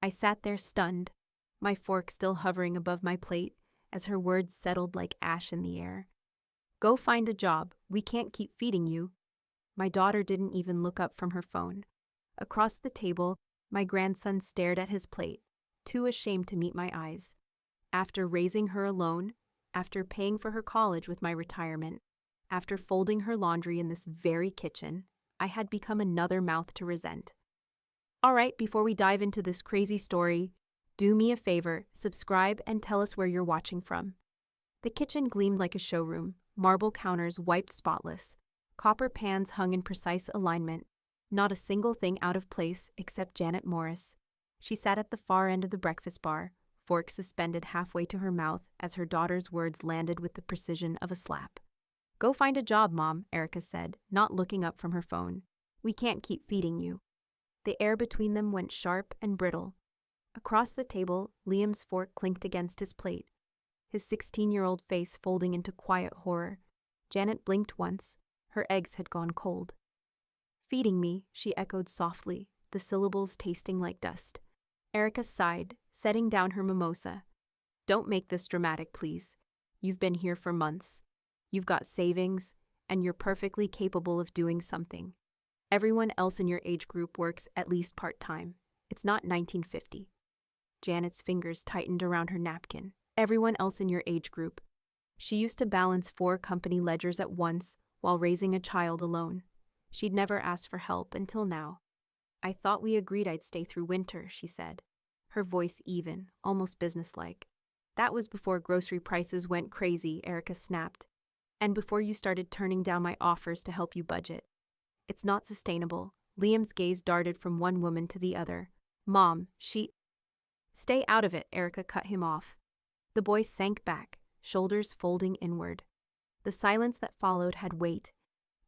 I sat there stunned, my fork still hovering above my plate as her words settled like ash in the air. Go find a job, we can't keep feeding you. My daughter didn't even look up from her phone. Across the table, my grandson stared at his plate, too ashamed to meet my eyes. After raising her alone, after paying for her college with my retirement, after folding her laundry in this very kitchen, I had become another mouth to resent. All right, before we dive into this crazy story, do me a favor, subscribe and tell us where you're watching from. The kitchen gleamed like a showroom, marble counters wiped spotless, copper pans hung in precise alignment, not a single thing out of place except Janet Morris. She sat at the far end of the breakfast bar, fork suspended halfway to her mouth as her daughter's words landed with the precision of a slap. Go find a job, Mom, Erica said, not looking up from her phone. We can't keep feeding you. The air between them went sharp and brittle. Across the table, Liam's fork clinked against his plate, his 16-year-old face folding into quiet horror. Janet blinked once. Her eggs had gone cold. Feeding me, she echoed softly, the syllables tasting like dust. Erica sighed, setting down her mimosa. Don't make this dramatic, please. You've been here for months. You've got savings, and you're perfectly capable of doing something. Everyone else in your age group works at least part-time. It's not 1950. Janet's fingers tightened around her napkin. Everyone else in your age group. She used to balance 4 company ledgers at once while raising a child alone. She'd never asked for help until now. I thought we agreed I'd stay through winter, she said, her voice even, almost businesslike. That was before grocery prices went crazy, Erica snapped. And before you started turning down my offers to help you budget. It's not sustainable. Liam's gaze darted from one woman to the other. Mom, Stay out of it, Erica cut him off. The boy sank back, shoulders folding inward. The silence that followed had weight.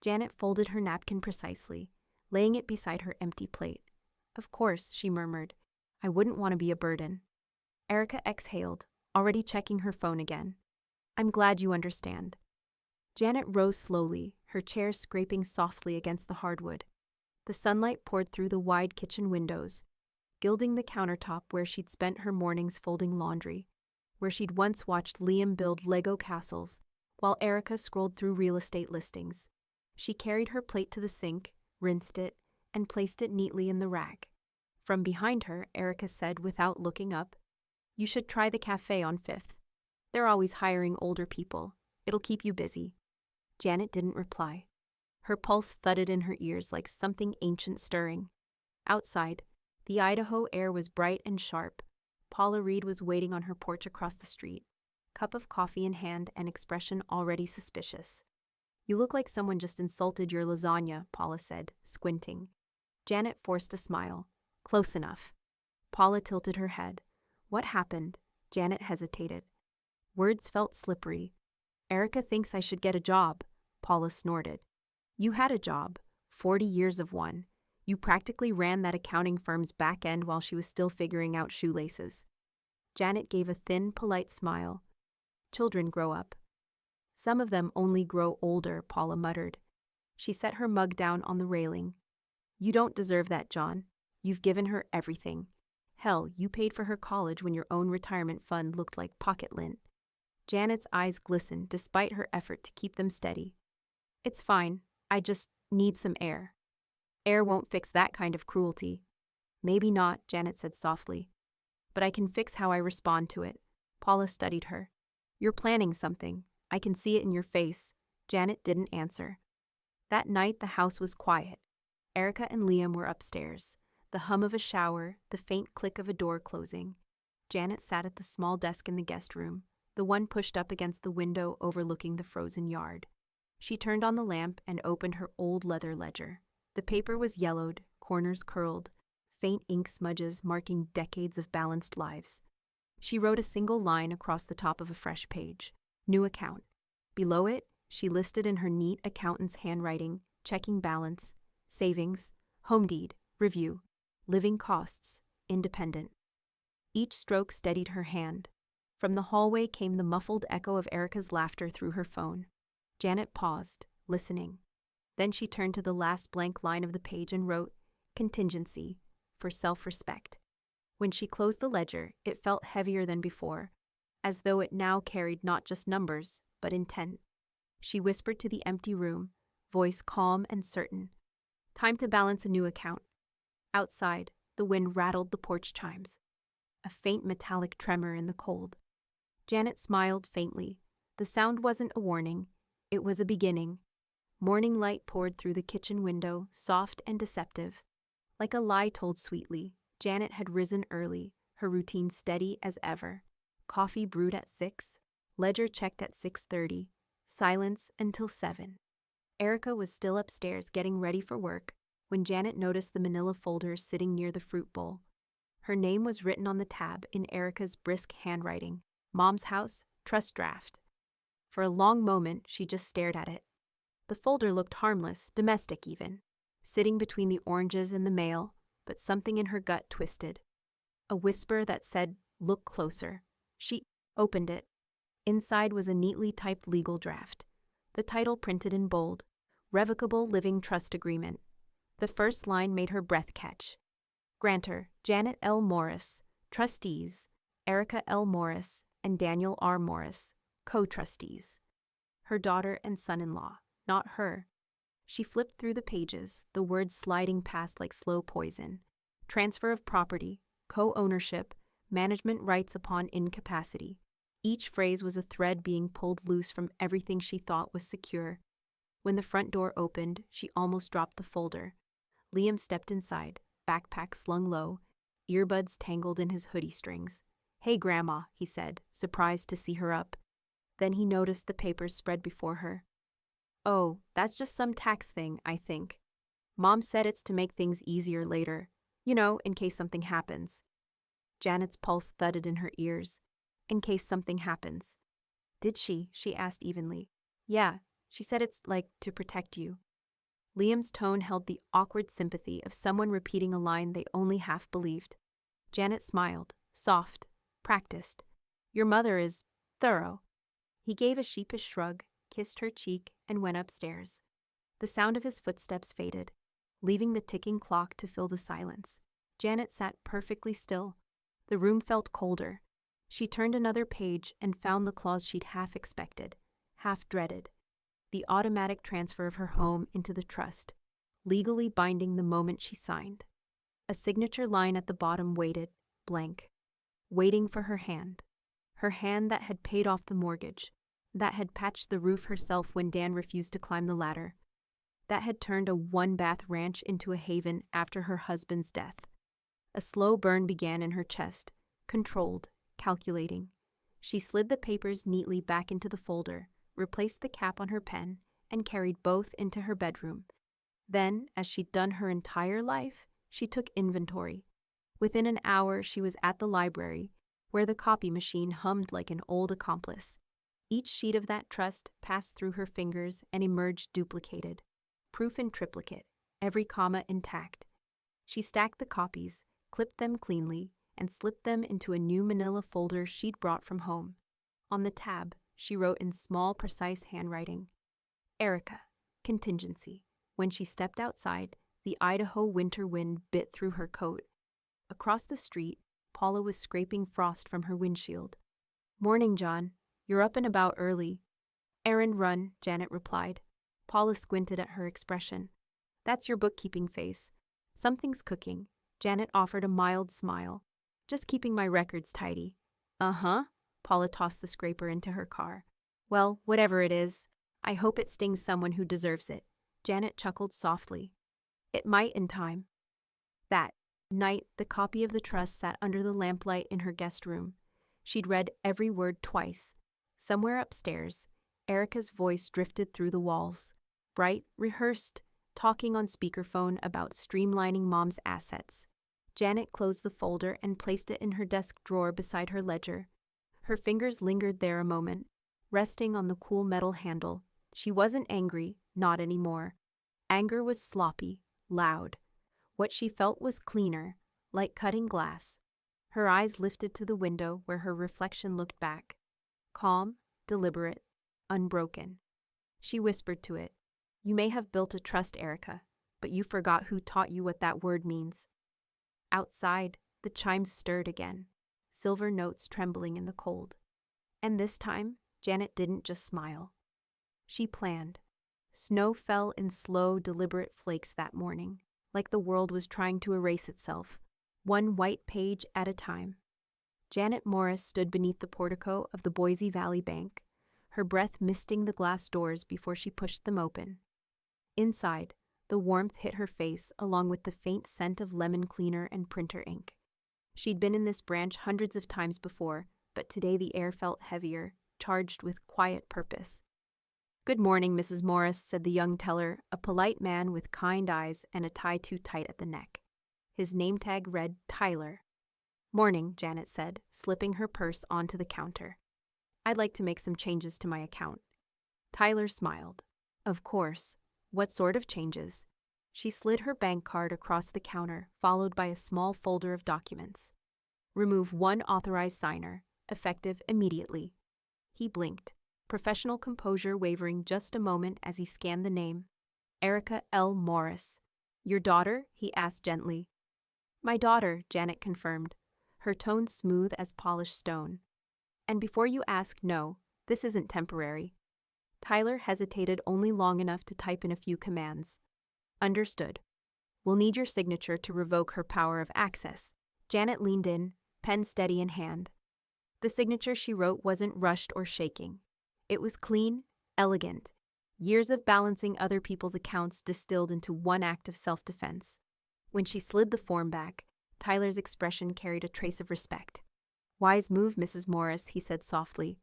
Janet folded her napkin precisely, laying it beside her empty plate. Of course, she murmured. I wouldn't want to be a burden. Erica exhaled, already checking her phone again. I'm glad you understand. Janet rose slowly, her chair scraping softly against the hardwood. The sunlight poured through the wide kitchen windows, gilding the countertop where she'd spent her mornings folding laundry, where she'd once watched Liam build Lego castles, while Erica scrolled through real estate listings. She carried her plate to the sink, rinsed it, and placed it neatly in the rack. From behind her, Erica said without looking up, You should try the cafe on 5th. They're always hiring older people. It'll keep you busy. Janet didn't reply. Her pulse thudded in her ears like something ancient stirring. Outside, the Idaho air was bright and sharp. Paula Reed was waiting on her porch across the street, cup of coffee in hand and expression already suspicious. You look like someone just insulted your lasagna, Paula said, squinting. Janet forced a smile. Close enough. Paula tilted her head. What happened? Janet hesitated. Words felt slippery. Erica thinks I should get a job, Paula snorted. You had a job, 40 years of one. You practically ran that accounting firm's back end while she was still figuring out shoelaces. Janet gave a thin, polite smile. Children grow up. Some of them only grow older, Paula muttered. She set her mug down on the railing. You don't deserve that, John. You've given her everything. Hell, you paid for her college when your own retirement fund looked like pocket lint. Janet's eyes glistened despite her effort to keep them steady. It's fine. I just need some air. Air won't fix that kind of cruelty. Maybe not, Janet said softly. But I can fix how I respond to it. Paula studied her. You're planning something. I can see it in your face. Janet didn't answer. That night the house was quiet. Erica and Liam were upstairs. The hum of a shower, the faint click of a door closing. Janet sat at the small desk in the guest room, the one pushed up against the window overlooking the frozen yard. She turned on the lamp and opened her old leather ledger. The paper was yellowed, corners curled, faint ink smudges marking decades of balanced lives. She wrote a single line across the top of a fresh page. New account. Below it, she listed in her neat accountant's handwriting, checking balance, savings, home deed, review, living costs, independent. Each stroke steadied her hand. From the hallway came the muffled echo of Erica's laughter through her phone. Janet paused, listening. Then she turned to the last blank line of the page and wrote, Contingency, for self-respect. When she closed the ledger, it felt heavier than before, as though it now carried not just numbers, but intent. She whispered to the empty room, voice calm and certain. Time to balance a new account. Outside, the wind rattled the porch chimes. A faint metallic tremor in the cold. Janet smiled faintly. The sound wasn't a warning, it was a beginning. Morning light poured through the kitchen window, soft and deceptive. Like a lie told sweetly, Janet had risen early, her routine steady as ever. Coffee brewed at 6, ledger checked at 6:30, silence until 7. Erica was still upstairs getting ready for work when Janet noticed the manila folder sitting near the fruit bowl. Her name was written on the tab in Erica's brisk handwriting. Mom's house, trust draft. For a long moment, she just stared at it. The folder looked harmless, domestic even, sitting between the oranges and the mail, but something in her gut twisted. A whisper that said, "Look closer." She opened it. Inside was a neatly typed legal draft. The title printed in bold, Revocable Living Trust Agreement. The first line made her breath catch. Grantor, Janet L. Morris. Trustees, Erica L. Morris and Daniel R. Morris, co-trustees. Her daughter and son-in-law, not her. She flipped through the pages, the words sliding past like slow poison. Transfer of property, co-ownership, management rights upon incapacity. Each phrase was a thread being pulled loose from everything she thought was secure. When the front door opened, she almost dropped the folder. Liam stepped inside, backpack slung low, earbuds tangled in his hoodie strings. "Hey, Grandma," he said, surprised to see her up. Then he noticed the papers spread before her. "Oh, that's just some tax thing, I think. Mom said it's to make things easier later. You know, in case something happens." Janet's pulse thudded in her ears. In case something happens. "Did she?" she asked evenly. "Yeah, she said it's like to protect you." Liam's tone held the awkward sympathy of someone repeating a line they only half believed. Janet smiled, soft, practiced. "Your mother is thorough." He gave a sheepish shrug, kissed her cheek, and went upstairs. The sound of his footsteps faded, leaving the ticking clock to fill the silence. Janet sat perfectly still. The room felt colder. She turned another page and found the clause she'd half expected, half dreaded. The automatic transfer of her home into the trust, legally binding the moment she signed. A signature line at the bottom waited, blank, waiting for her hand that had paid off the mortgage, that had patched the roof herself when Dan refused to climb the ladder, that had turned a one-bath ranch into a haven after her husband's death. A slow burn began in her chest, controlled, calculating. She slid the papers neatly back into the folder, replaced the cap on her pen, and carried both into her bedroom. Then, as she'd done her entire life, she took inventory. Within an hour, she was at the library, where the copy machine hummed like an old accomplice. Each sheet of that trust passed through her fingers and emerged duplicated. Proof in triplicate, every comma intact. She stacked the copies, clipped them cleanly, and slipped them into a new manila folder she'd brought from home. On the tab, she wrote in small, precise handwriting, "Erica, contingency." When she stepped outside, the Idaho winter wind bit through her coat. Across the street, Paula was scraping frost from her windshield. "Morning, John. You're up and about early." "Errand run," Janet replied. Paula squinted at her expression. "That's your bookkeeping face. Something's cooking." Janet offered a mild smile. "Just keeping my records tidy." "Uh-huh." Paula tossed the scraper into her car. "Well, whatever it is, I hope it stings someone who deserves it." Janet chuckled softly. "It might in time." That night, the copy of the trust sat under the lamplight in her guest room. She'd read every word twice. Somewhere upstairs, Erica's voice drifted through the walls. Bright, rehearsed, talking on speakerphone about streamlining Mom's assets. Janet closed the folder and placed it in her desk drawer beside her ledger. Her fingers lingered there a moment, resting on the cool metal handle. She wasn't angry, not anymore. Anger was sloppy, loud. What she felt was cleaner, like cutting glass. Her eyes lifted to the window where her reflection looked back. Calm, deliberate, unbroken. She whispered to it, "You may have built a trust, Erica, but you forgot who taught you what that word means." Outside, The chimes stirred again, silver notes trembling in the cold. And this time, Janet didn't just smile. She planned. Snow fell in slow, deliberate flakes that morning, like the world was trying to erase itself, one white page at a time. Janet Morris stood beneath the portico of the Boise Valley Bank, her breath misting the glass doors before she pushed them open. Inside, the warmth hit her face along with the faint scent of lemon cleaner and printer ink. She'd been in this branch hundreds of times before, but today the air felt heavier, charged with quiet purpose. "Good morning, Mrs. Morris," said the young teller, a polite man with kind eyes and a tie too tight at the neck. His name tag read Tyler. "Morning," Janet said, slipping her purse onto the counter. "I'd like to make some changes to my account." Tyler smiled. "Of course. What sort of changes?" She slid her bank card across the counter, followed by a small folder of documents. "Remove one authorized signer, effective immediately." He blinked, professional composure wavering just a moment as he scanned the name. "Erica L. Morris." "Your daughter?" he asked gently. "My daughter," Janet confirmed, her tone smooth as polished stone. "And before you ask, no, this isn't temporary." Tyler hesitated only long enough to type in a few commands. "Understood. We'll need your signature to revoke her power of access." Janet leaned in, pen steady in hand. The signature she wrote wasn't rushed or shaking. It was clean, elegant, years of balancing other people's accounts distilled into one act of self-defense. When she slid the form back, Tyler's expression carried a trace of respect. "Wise move, Mrs. Morris," he said softly.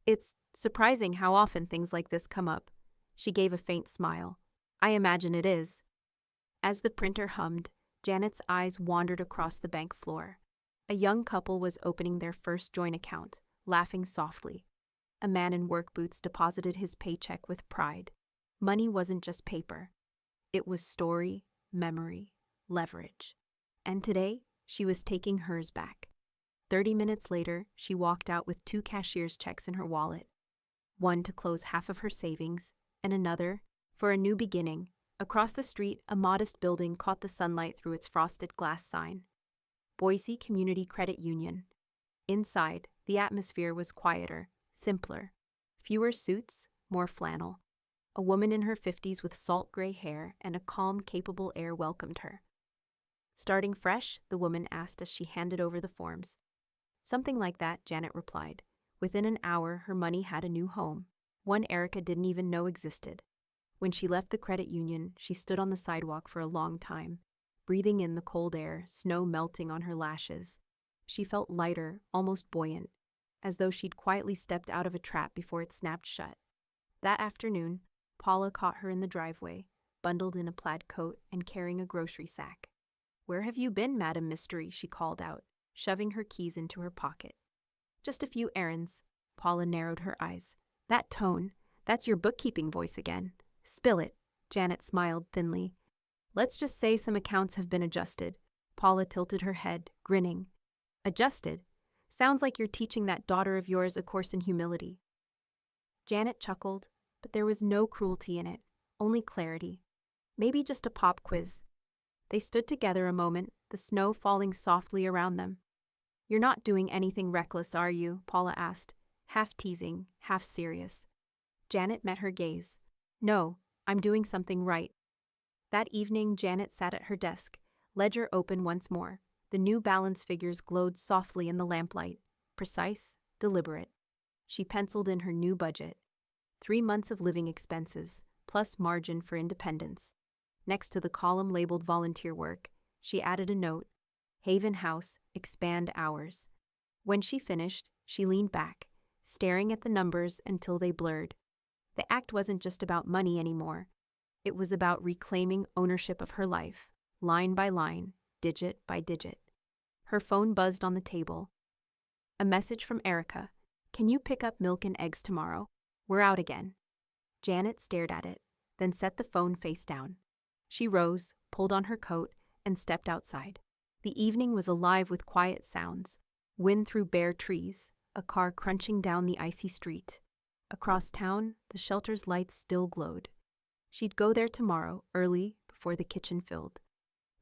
"It's surprising how often things like this come up." She gave a faint smile. "I imagine it is." As the printer hummed, Janet's eyes wandered across the bank floor. A young couple was opening their first joint account, laughing softly. A man in work boots deposited his paycheck with pride. Money wasn't just paper. It was story, memory, leverage. And today, she was taking hers back. 30 minutes later, she walked out with 2 cashier's checks in her wallet. One to close half of her savings, and another for a new beginning. Across the street, a modest building caught the sunlight through its frosted glass sign. Boise Community Credit Union. Inside, the atmosphere was quieter, simpler. Fewer suits, more flannel. A woman in her 50s with salt gray hair and a calm, capable air welcomed her. "Starting fresh?" the woman asked as she handed over the forms. "Something like that," Janet replied. Within an hour, her money had a new home, one Erica didn't even know existed. When she left the credit union, she stood on the sidewalk for a long time, breathing in the cold air, snow melting on her lashes. She felt lighter, almost buoyant, as though she'd quietly stepped out of a trap before it snapped shut. That afternoon, Paula caught her in the driveway, bundled in a plaid coat and carrying a grocery sack. "Where have you been, Madam Mystery?" she called out, shoving her keys into her pocket. "Just a few errands." Paula narrowed her eyes. "That tone, that's your bookkeeping voice again. Spill it." Janet smiled thinly. "Let's just say some accounts have been adjusted." Paula tilted her head, grinning. "Adjusted? Sounds like you're teaching that daughter of yours a course in humility." Janet chuckled, but there was no cruelty in it, only clarity. Maybe just a pop quiz. They stood together a moment, the snow falling softly around them. "You're not doing anything reckless, are you?" Paula asked, half teasing, half serious. Janet met her gaze. "No, I'm doing something right." That evening, Janet sat at her desk, ledger open once more. The new balance figures glowed softly in the lamplight, precise, deliberate. She penciled in her new budget. 3 months of living expenses, plus margin for independence. Next to the column labeled volunteer work, she added a note: Haven House, expand hours. When she finished, she leaned back, staring at the numbers until they blurred. The act wasn't just about money anymore. It was about reclaiming ownership of her life, line by line, digit by digit. Her phone buzzed on the table. A message from Erica. "Can you pick up milk and eggs tomorrow? We're out again." Janet stared at it, then set the phone face down. She rose, pulled on her coat, and stepped outside. The evening was alive with quiet sounds. Wind through bare trees, a car crunching down the icy street. Across town, the shelter's lights still glowed. She'd go there tomorrow, early, before the kitchen filled.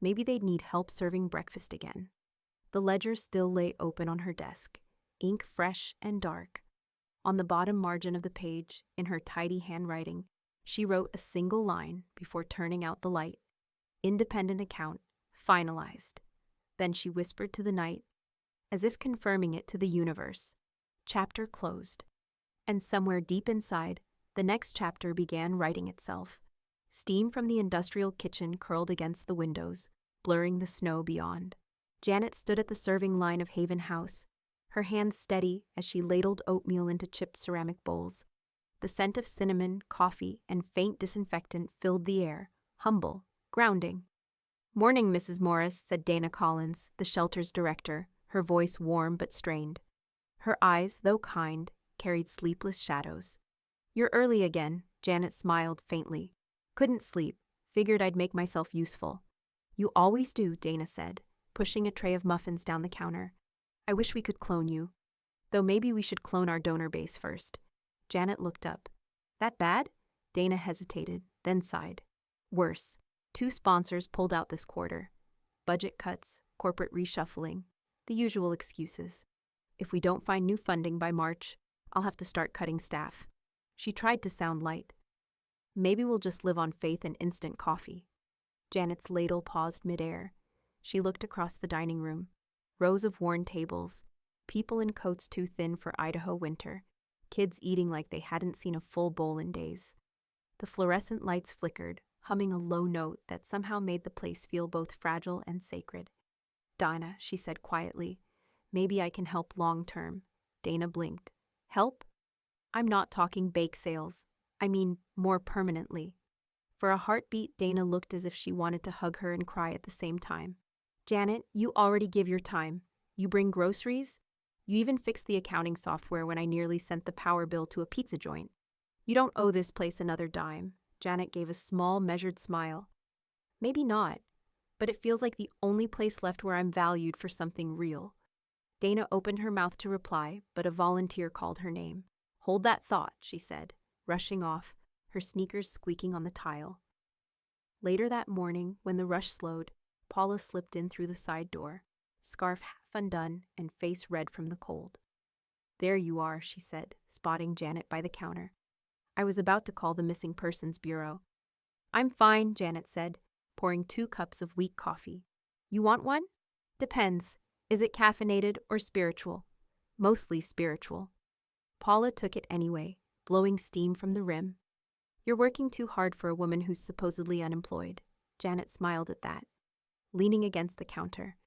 Maybe they'd need help serving breakfast again. The ledger still lay open on her desk, ink fresh and dark. On the bottom margin of the page, in her tidy handwriting, she wrote a single line before turning out the light. Independent account, finalized. Then she whispered to the night, as if confirming it to the universe. Chapter closed. And somewhere deep inside, the next chapter began writing itself. Steam from the industrial kitchen curled against the windows, blurring the snow beyond. Janet stood at the serving line of Haven House, her hands steady as she ladled oatmeal into chipped ceramic bowls. The scent of cinnamon, coffee, and faint disinfectant filled the air, humble, grounding. "Morning, Mrs. Morris," said Dana Collins, the shelter's director, her voice warm but strained. Her eyes, though kind, carried sleepless shadows. "You're early again," Janet smiled faintly. "Couldn't sleep. Figured I'd make myself useful." "You always do," Dana said, pushing a tray of muffins down the counter. "I wish we could clone you. Though maybe we should clone our donor base first." Janet looked up. "That bad?" Dana hesitated, then sighed. "Worse. 2 sponsors pulled out this quarter. Budget cuts, corporate reshuffling, the usual excuses. If we don't find new funding by March, I'll have to start cutting staff." She tried to sound light. "Maybe we'll just live on faith and instant coffee." Janet's ladle paused midair. She looked across the dining room. Rows of worn tables, people in coats too thin for Idaho winter, kids eating like they hadn't seen a full bowl in days. The fluorescent lights flickered, humming a low note that somehow made the place feel both fragile and sacred. "Dana," she said quietly, "maybe I can help long-term." Dana blinked. "Help?" "I'm not talking bake sales. I mean, more permanently." For a heartbeat, Dana looked as if she wanted to hug her and cry at the same time. "Janet, you already give your time. You bring groceries. You even fixed the accounting software when I nearly sent the power bill to a pizza joint. You don't owe this place another dime." Janet gave a small, measured smile. "Maybe not, but it feels like the only place left where I'm valued for something real." Dana opened her mouth to reply, but a volunteer called her name. "Hold that thought," she said, rushing off, her sneakers squeaking on the tile. Later that morning, when the rush slowed, Paula slipped in through the side door, scarf half undone and face red from the cold. "There you are," she said, spotting Janet by the counter. "I was about to call the Missing Persons Bureau." "I'm fine," Janet said, pouring 2 cups of weak coffee. "You want one?" "Depends. Is it caffeinated or spiritual?" "Mostly spiritual." Paula took it anyway, blowing steam from the rim. "You're working too hard for a woman who's supposedly unemployed." Janet smiled at that, leaning against the counter.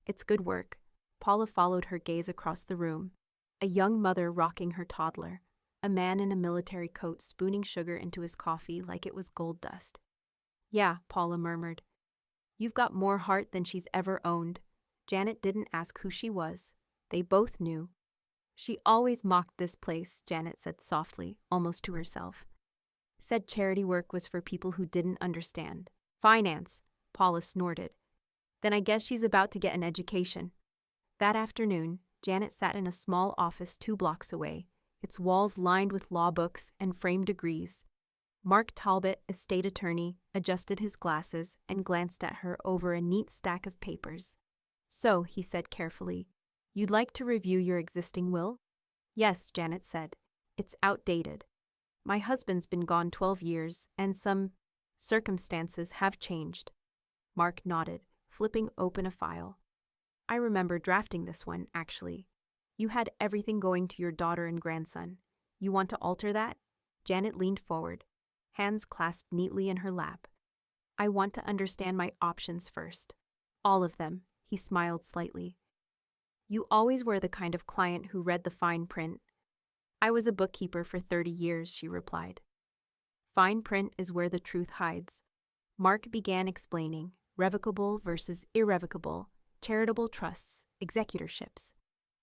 "It's good work." Paula followed her gaze across the room. A young mother rocking her toddler. A man in a military coat spooning sugar into his coffee like it was gold dust. "Yeah," Paula murmured. "You've got more heart than she's ever owned." Janet didn't ask who she was. They both knew. "She always mocked this place," Janet said softly, almost to herself. "Said charity work was for people who didn't understand." "Finance," Paula snorted. "Then I guess she's about to get an education." That afternoon, Janet sat in a small office 2 blocks away, its walls lined with law books and framed degrees. Mark Talbot, estate attorney, adjusted his glasses and glanced at her over a neat stack of papers. "So," he said carefully, "you'd like to review your existing will?" "Yes," Janet said. "It's outdated. My husband's been gone 12 years, and some circumstances have changed." Mark nodded, flipping open a file. "I remember drafting this one, actually. You had everything going to your daughter and grandson. You want to alter that?" Janet leaned forward, hands clasped neatly in her lap. "I want to understand my options first. All of them." He smiled slightly. "You always were the kind of client who read the fine print." "I was a bookkeeper for 30 years, she replied. "Fine print is where the truth hides." Mark began explaining revocable versus irrevocable, charitable trusts, executorships.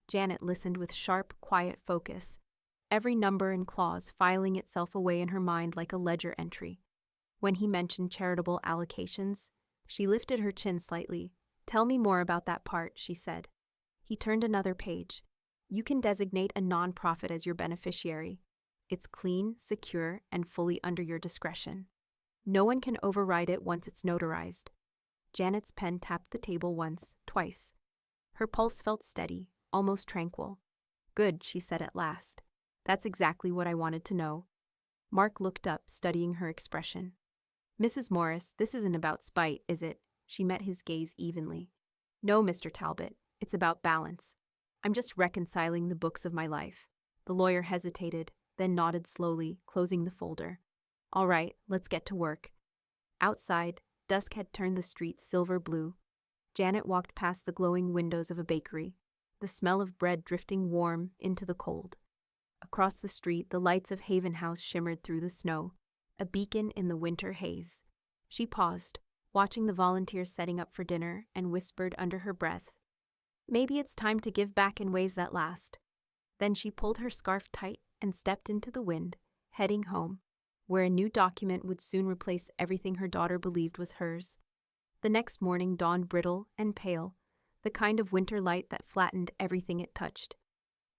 Janet listened with sharp, quiet focus, every number and clause filing itself away in her mind like a ledger entry. When he mentioned charitable allocations, she lifted her chin slightly. "Tell me more about that part," she said. He turned another page. "You can designate a nonprofit as your beneficiary. It's clean, secure, and fully under your discretion. No one can override it once it's notarized." Janet's pen tapped the table once, twice. Her pulse felt steady, almost tranquil. "Good," she said at last. "That's exactly what I wanted to know." Mark looked up, studying her expression. "Mrs. Morris, this isn't about spite, is it?" She met his gaze evenly. "No, Mr. Talbot, it's about balance. I'm just reconciling the books of my life." The lawyer hesitated, then nodded slowly, closing the folder. "All right, let's get to work." Outside, dusk had turned the streets silver blue. Janet walked past the glowing windows of a bakery, the smell of bread drifting warm into the cold. Across the street, the lights of Haven House shimmered through the snow, a beacon in the winter haze. She paused, watching the volunteers setting up for dinner, and whispered under her breath, "Maybe it's time to give back in ways that last." Then she pulled her scarf tight and stepped into the wind, heading home, where a new document would soon replace everything her daughter believed was hers. The next morning dawned brittle and pale, the kind of winter light that flattened everything it touched.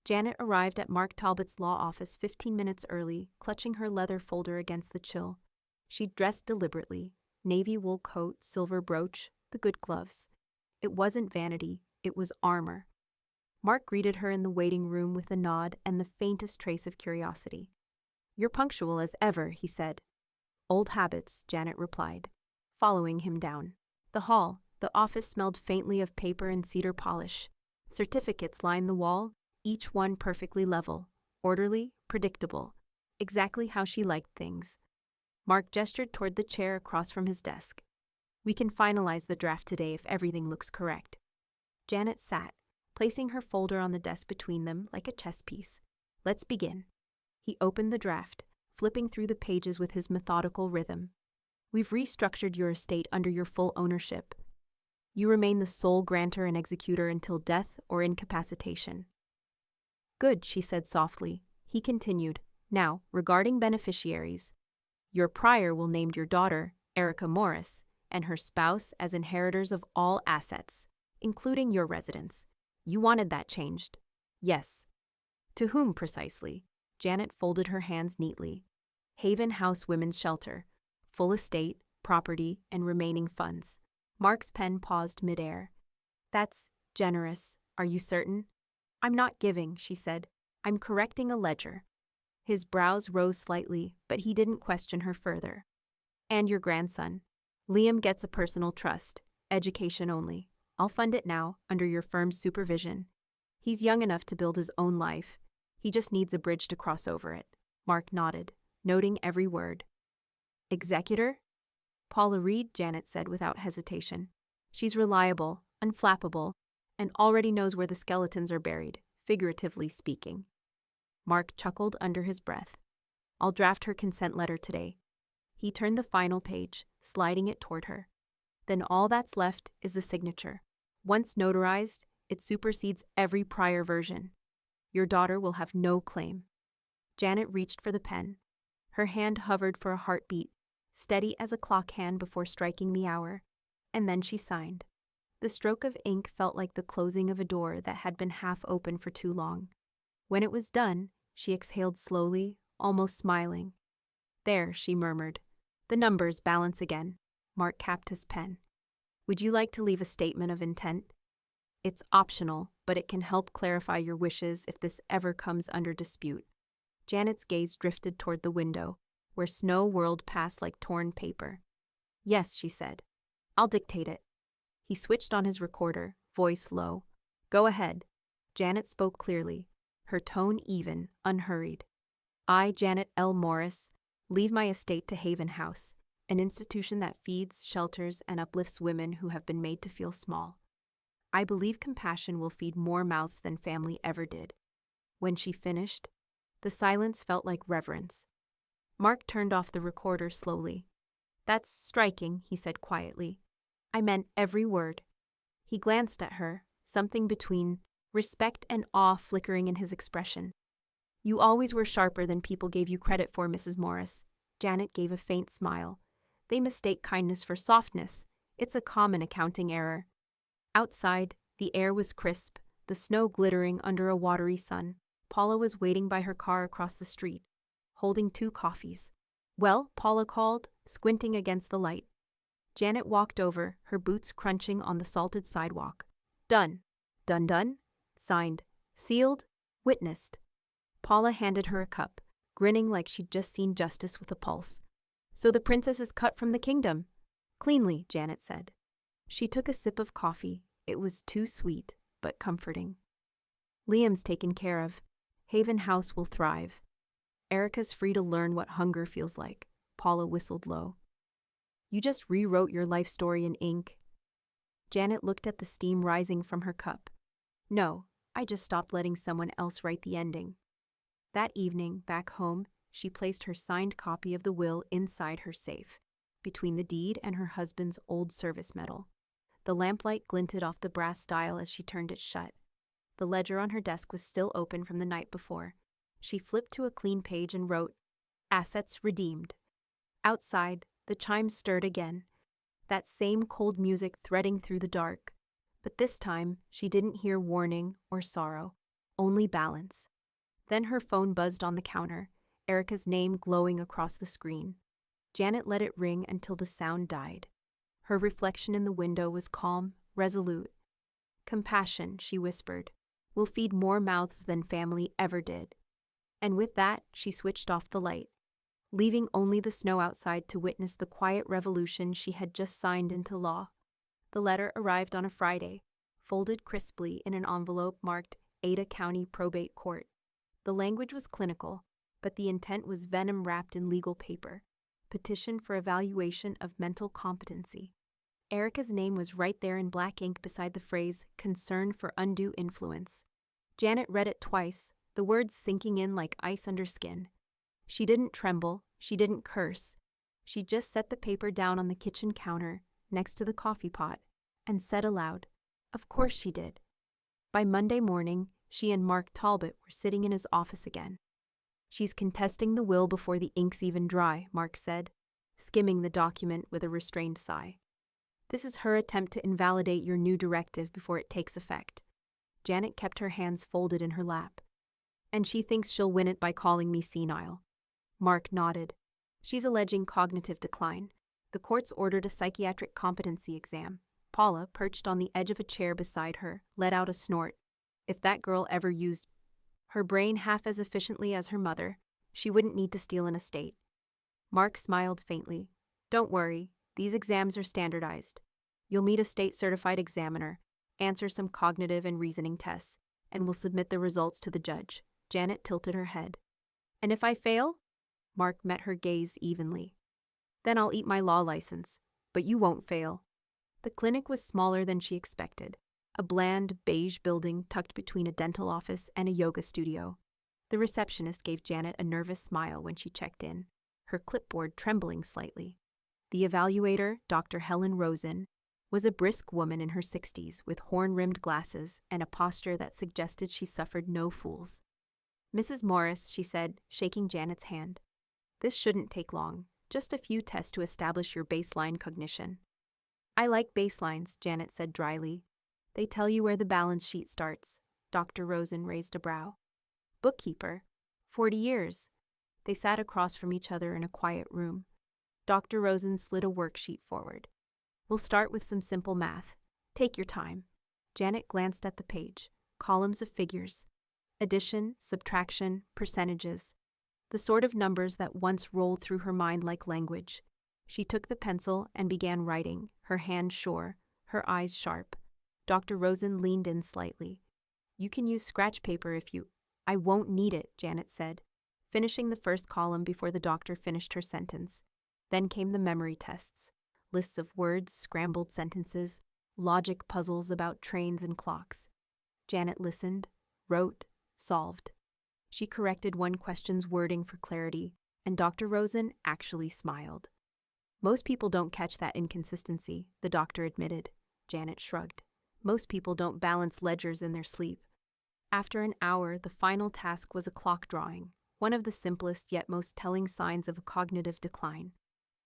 Janet arrived at Mark Talbot's law office 15 minutes early, clutching her leather folder against the chill. She dressed deliberately, navy wool coat, silver brooch, the good gloves. It wasn't vanity, it was armor. Mark greeted her in the waiting room with a nod and the faintest trace of curiosity. "You're punctual as ever," he said. "Old habits," Janet replied, following him down. The office smelled faintly of paper and cedar polish. Certificates lined the wall, each one perfectly level, orderly, predictable, exactly how she liked things. Mark gestured toward the chair across from his desk. "We can finalize the draft today if everything looks correct." Janet sat, placing her folder on the desk between them like a chess piece. "Let's begin." He opened the draft, flipping through the pages with his methodical rhythm. "We've restructured your estate under your full ownership. You remain the sole grantor and executor until death or incapacitation." "Good," she said softly. He continued, "Now, regarding beneficiaries, your prior will name your daughter, Erica Morris, and her spouse as inheritors of all assets, including your residence. You wanted that changed." "Yes." "To whom precisely?" Janet folded her hands neatly. "Haven House Women's Shelter. Full estate, property, and remaining funds." Mark's pen paused midair. "That's generous. Are you certain?" "I'm not giving," she said. "I'm correcting a ledger." His brows rose slightly, but he didn't question her further. "And your grandson. Liam gets a personal trust, education only. I'll fund it now, under your firm's supervision. He's young enough to build his own life. He just needs a bridge to cross over it." Mark nodded, noting every word. "Executor?" "Paula Reed," Janet said without hesitation. "She's reliable, unflappable, and already knows where the skeletons are buried, figuratively speaking." Mark chuckled under his breath. "I'll draft her consent letter today." He turned the final page, sliding it toward her. "Then all that's left is the signature. Once notarized, it supersedes every prior version. Your daughter will have no claim." Janet reached for the pen. Her hand hovered for a heartbeat, steady as a clock hand before striking the hour, and then she signed. The stroke of ink felt like the closing of a door that had been half open for too long. When it was done, she exhaled slowly, almost smiling. "There," she murmured. "The numbers balance again." Mark capped his pen. "Would you like to leave a statement of intent? It's optional, but it can help clarify your wishes if this ever comes under dispute." Janet's gaze drifted toward the window, where snow whirled past like torn paper. "Yes," she said. "I'll dictate it." He switched on his recorder, voice low. "Go ahead." Janet spoke clearly, her tone even, unhurried. "I, Janet L. Morris, leave my estate to Haven House, an institution that feeds, shelters, and uplifts women who have been made to feel small. I believe compassion will feed more mouths than family ever did." When she finished, the silence felt like reverence. Mark turned off the recorder slowly. "That's striking," he said quietly. "I meant every word." He glanced at her, something between respect and awe flickering in his expression. "You always were sharper than people gave you credit for, Mrs. Morris." Janet gave a faint smile. "They mistake kindness for softness. It's a common accounting error." Outside, the air was crisp, the snow glittering under a watery sun. Paula was waiting by her car across the street, holding 2 coffees. "Well?" Paula called, squinting against the light. Janet walked over, her boots crunching on the salted sidewalk. "Done." Done done. Signed. Sealed. Witnessed. Paula handed her a cup, grinning like she'd just seen justice with a pulse. So the princess is cut from the kingdom. Cleanly, Janet said. She took a sip of coffee. It was too sweet, but comforting. Liam's taken care of. Haven House will thrive. Erica's free to learn what hunger feels like. Paula whistled low. You just rewrote your life story in ink. Janet looked at the steam rising from her cup. No, I just stopped letting someone else write the ending. That evening, back home, she placed her signed copy of the will inside her safe, between the deed and her husband's old service medal. The lamplight glinted off the brass dial as she turned it shut. The ledger on her desk was still open from the night before. She flipped to a clean page and wrote, Assets redeemed. Outside, the chimes stirred again, that same cold music threading through the dark. But this time, she didn't hear warning or sorrow, only balance. Then her phone buzzed on the counter, Erica's name glowing across the screen. Janet let it ring until the sound died. Her reflection in the window was calm, resolute. Compassion, she whispered, will feed more mouths than family ever did. And with that, she switched off the light, leaving only the snow outside to witness the quiet revolution she had just signed into law. The letter arrived on a Friday, folded crisply in an envelope marked Ada County Probate Court. The language was clinical, but the intent was venom wrapped in legal paper. Petition for evaluation of mental competency. Erica's name was right there in black ink beside the phrase, concern for undue influence. Janet read it twice, the words sinking in like ice under skin. She didn't tremble, she didn't curse. She just set the paper down on the kitchen counter, next to the coffee pot, and said aloud, Of course she did. By Monday morning, she and Mark Talbot were sitting in his office again. She's contesting the will before the ink's even dry, Mark said, skimming the document with a restrained sigh. This is her attempt to invalidate your new directive before it takes effect. Janet kept her hands folded in her lap. And she thinks she'll win it by calling me senile. Mark nodded. She's alleging cognitive decline. The court's ordered a psychiatric competency exam. Paula, perched on the edge of a chair beside her, let out a snort. If that girl ever used her brain half as efficiently as her mother, she wouldn't need to steal an estate. Mark smiled faintly. Don't worry, these exams are standardized. You'll meet a state-certified examiner, answer some cognitive and reasoning tests, and we'll submit the results to the judge. Janet tilted her head. And if I fail? Mark met her gaze evenly. Then I'll eat my law license, but you won't fail. The clinic was smaller than she expected. A bland, beige building tucked between a dental office and a yoga studio. The receptionist gave Janet a nervous smile when she checked in, her clipboard trembling slightly. The evaluator, Dr. Helen Rosen, was a brisk woman in her 60s with horn-rimmed glasses and a posture that suggested she suffered no fools. Mrs. Morris, she said, shaking Janet's hand. This shouldn't take long, just a few tests to establish your baseline cognition. I like baselines, Janet said dryly. They tell you where the balance sheet starts. Dr. Rosen raised a brow. Bookkeeper. 40 years. They sat across from each other in a quiet room. Dr. Rosen slid a worksheet forward. We'll start with some simple math. Take your time. Janet glanced at the page. Columns of figures. Addition, subtraction, percentages. The sort of numbers that once rolled through her mind like language. She took the pencil and began writing, her hand sure, her eyes sharp. Dr. Rosen leaned in slightly. You can use scratch paper if you— I won't need it, Janet said, finishing the first column before the doctor finished her sentence. Then came the memory tests. Lists of words, scrambled sentences, logic puzzles about trains and clocks. Janet listened, wrote, solved. She corrected one question's wording for clarity, and Dr. Rosen actually smiled. Most people don't catch that inconsistency, the doctor admitted. Janet shrugged. Most people don't balance ledgers in their sleep. After an hour, the final task was a clock drawing, one of the simplest yet most telling signs of a cognitive decline.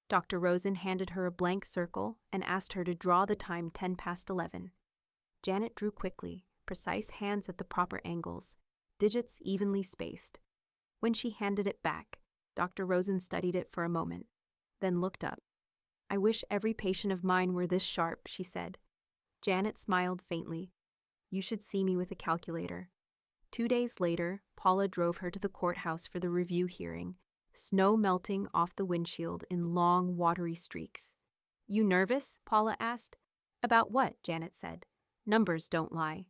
Dr. Rosen handed her a blank circle and asked her to draw the time 11:10. Janet drew quickly, precise hands at the proper angles, digits evenly spaced. When she handed it back, Dr. Rosen studied it for a moment, then looked up. I wish every patient of mine were this sharp, she said. Janet smiled faintly. You should see me with a calculator. 2 days later, Paula drove her to the courthouse for the review hearing, snow melting off the windshield in long, watery streaks. You nervous? Paula asked. About what? Janet said. Numbers don't lie.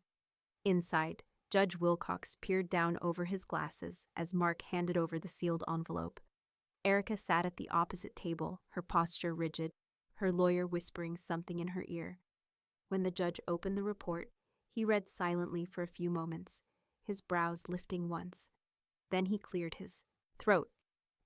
Inside, Judge Wilcox peered down over his glasses as Mark handed over the sealed envelope. Erica sat at the opposite table, her posture rigid, her lawyer whispering something in her ear. When the judge opened the report, he read silently for a few moments, his brows lifting once. Then he cleared his throat.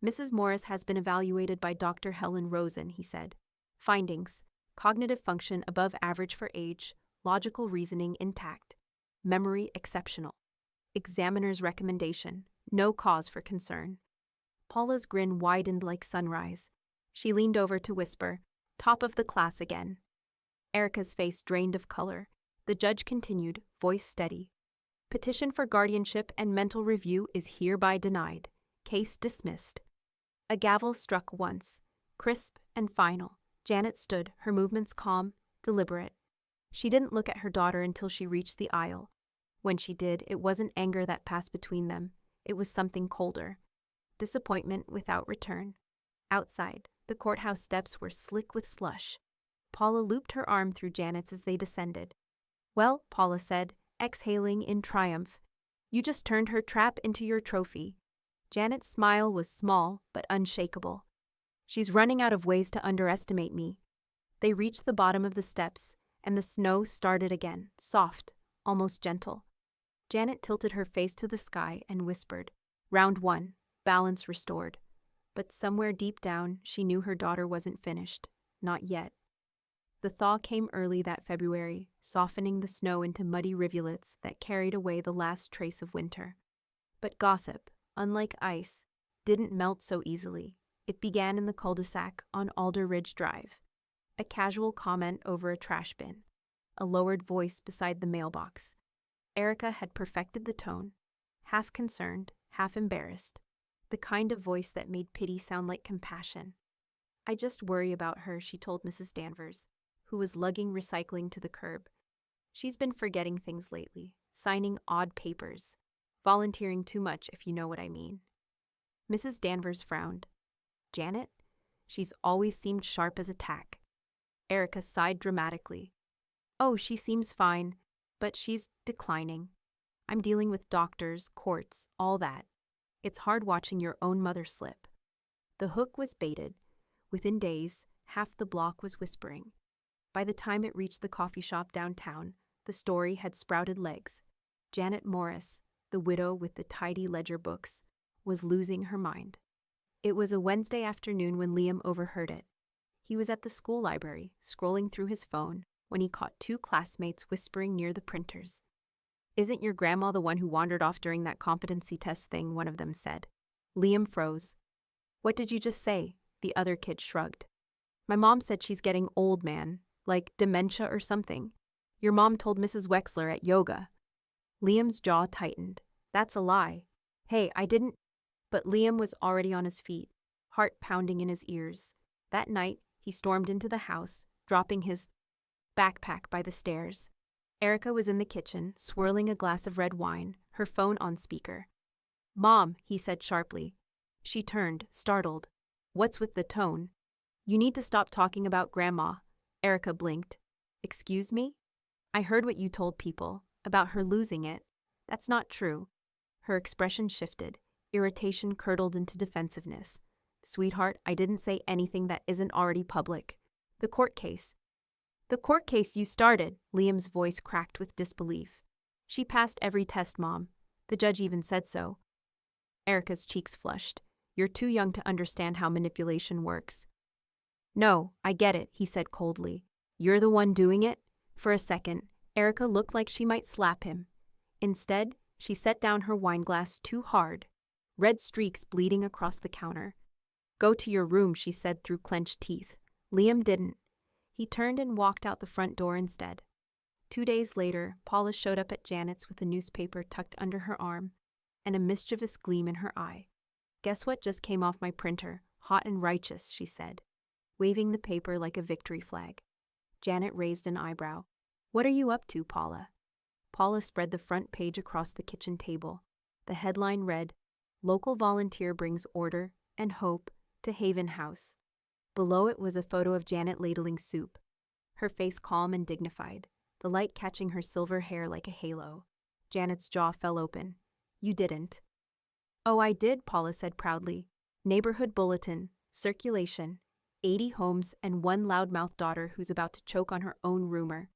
Mrs. Morris has been evaluated by Dr. Helen Rosen, he said. Findings: cognitive function above average for age, logical reasoning intact, memory exceptional. Examiner's recommendation: no cause for concern. Paula's grin widened like sunrise. She leaned over to whisper, top of the class again. Erica's face drained of color. The judge continued, voice steady. Petition for guardianship and mental review is hereby denied. Case dismissed. A gavel struck once, crisp and final. Janet stood, her movements calm, deliberate. She didn't look at her daughter until she reached the aisle. When she did, it wasn't anger that passed between them. It was something colder. Disappointment without return. Outside, the courthouse steps were slick with slush. Paula looped her arm through Janet's as they descended. Well, Paula said, exhaling in triumph, you just turned her trap into your trophy. Janet's smile was small but unshakable. She's running out of ways to underestimate me. They reached the bottom of the steps, and the snow started again, soft, almost gentle. Janet tilted her face to the sky and whispered, Round 1, balance restored. But somewhere deep down, she knew her daughter wasn't finished. Not yet. The thaw came early that February, softening the snow into muddy rivulets that carried away the last trace of winter. But gossip, unlike ice, didn't melt so easily. It began in the cul-de-sac on Alder Ridge Drive. A casual comment over a trash bin. A lowered voice beside the mailbox. Erica had perfected the tone, half concerned, half embarrassed. The kind of voice that made pity sound like compassion. I just worry about her, she told Mrs. Danvers, who was lugging recycling to the curb. She's been forgetting things lately, signing odd papers, volunteering too much if you know what I mean. Mrs. Danvers frowned. Janet? She's always seemed sharp as a tack. Erica sighed dramatically. Oh, she seems fine, but she's declining. I'm dealing with doctors, courts, all that. It's hard watching your own mother slip. The hook was baited. Within days, half the block was whispering. By the time it reached the coffee shop downtown, the story had sprouted legs. Janet Morris, the widow with the tidy ledger books, was losing her mind. It was a Wednesday afternoon when Liam overheard it. He was at the school library, scrolling through his phone, when he caught two classmates whispering near the printers. Isn't your grandma the one who wandered off during that competency test thing? One of them said. Liam froze. What did you just say? The other kid shrugged. My mom said she's getting old, man, like dementia or something. Your mom told Mrs. Wexler at yoga. Liam's jaw tightened. That's a lie. Hey, I didn't. But Liam was already on his feet, heart pounding in his ears. That night, he stormed into the house, dropping his backpack by the stairs. Erica was in the kitchen, swirling a glass of red wine, her phone on speaker. Mom, he said sharply. She turned, startled. What's with the tone? You need to stop talking about Grandma. Erica blinked. Excuse me? I heard what you told people, about her losing it. That's not true. Her expression shifted. Irritation curdled into defensiveness. Sweetheart, I didn't say anything that isn't already public. The court case. The court case you started, Liam's voice cracked with disbelief. She passed every test, Mom. The judge even said so. Erica's cheeks flushed. You're too young to understand how manipulation works. No, I get it, he said coldly. You're the one doing it? For a second, Erica looked like she might slap him. Instead, she set down her wineglass too hard, red streaks bleeding across the counter. Go to your room, she said through clenched teeth. Liam didn't. He turned and walked out the front door instead. 2 days later, Paula showed up at Janet's with a newspaper tucked under her arm and a mischievous gleam in her eye. Guess what just came off my printer? Hot and righteous, she said, waving the paper like a victory flag. Janet raised an eyebrow. What are you up to, Paula? Paula spread the front page across the kitchen table. The headline read, "Local volunteer brings order and hope to Haven House." Below it was a photo of Janet ladling soup, her face calm and dignified, the light catching her silver hair like a halo. Janet's jaw fell open. "You didn't." "Oh, I did," Paula said proudly. "Neighborhood bulletin, circulation, 80 homes and one loudmouth daughter who's about to choke on her own rumor."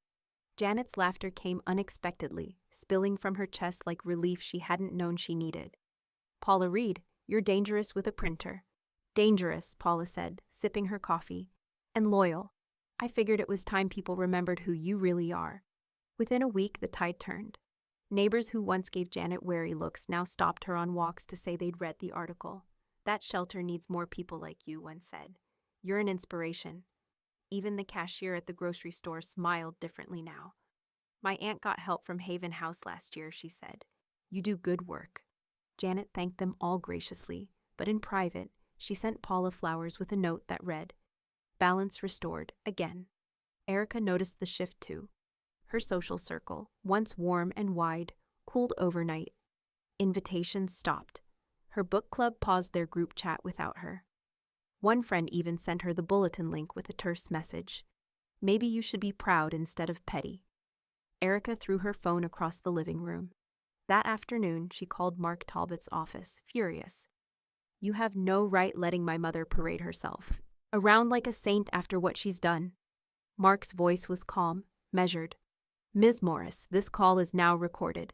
Janet's laughter came unexpectedly, spilling from her chest like relief she hadn't known she needed. "Paula Reed, you're dangerous with a printer." "Dangerous," Paula said, sipping her coffee. "And loyal. I figured it was time people remembered who you really are." Within a week, the tide turned. Neighbors who once gave Janet wary looks now stopped her on walks to say they'd read the article. "That shelter needs more people like you," one said. "You're an inspiration." Even the cashier at the grocery store smiled differently now. "My aunt got help from Haven House last year," she said. "You do good work." Janet thanked them all graciously, but in private, she sent Paula flowers with a note that read, "Balance restored, again." Erica noticed the shift too. Her social circle, once warm and wide, cooled overnight. Invitations stopped. Her book club paused their group chat without her. One friend even sent her the bulletin link with a terse message. "Maybe you should be proud instead of petty." Erica threw her phone across the living room. That afternoon, she called Mark Talbot's office, furious. "You have no right letting my mother parade herself around like a saint after what she's done." Mark's voice was calm, measured. "Ms. Morris, this call is now recorded.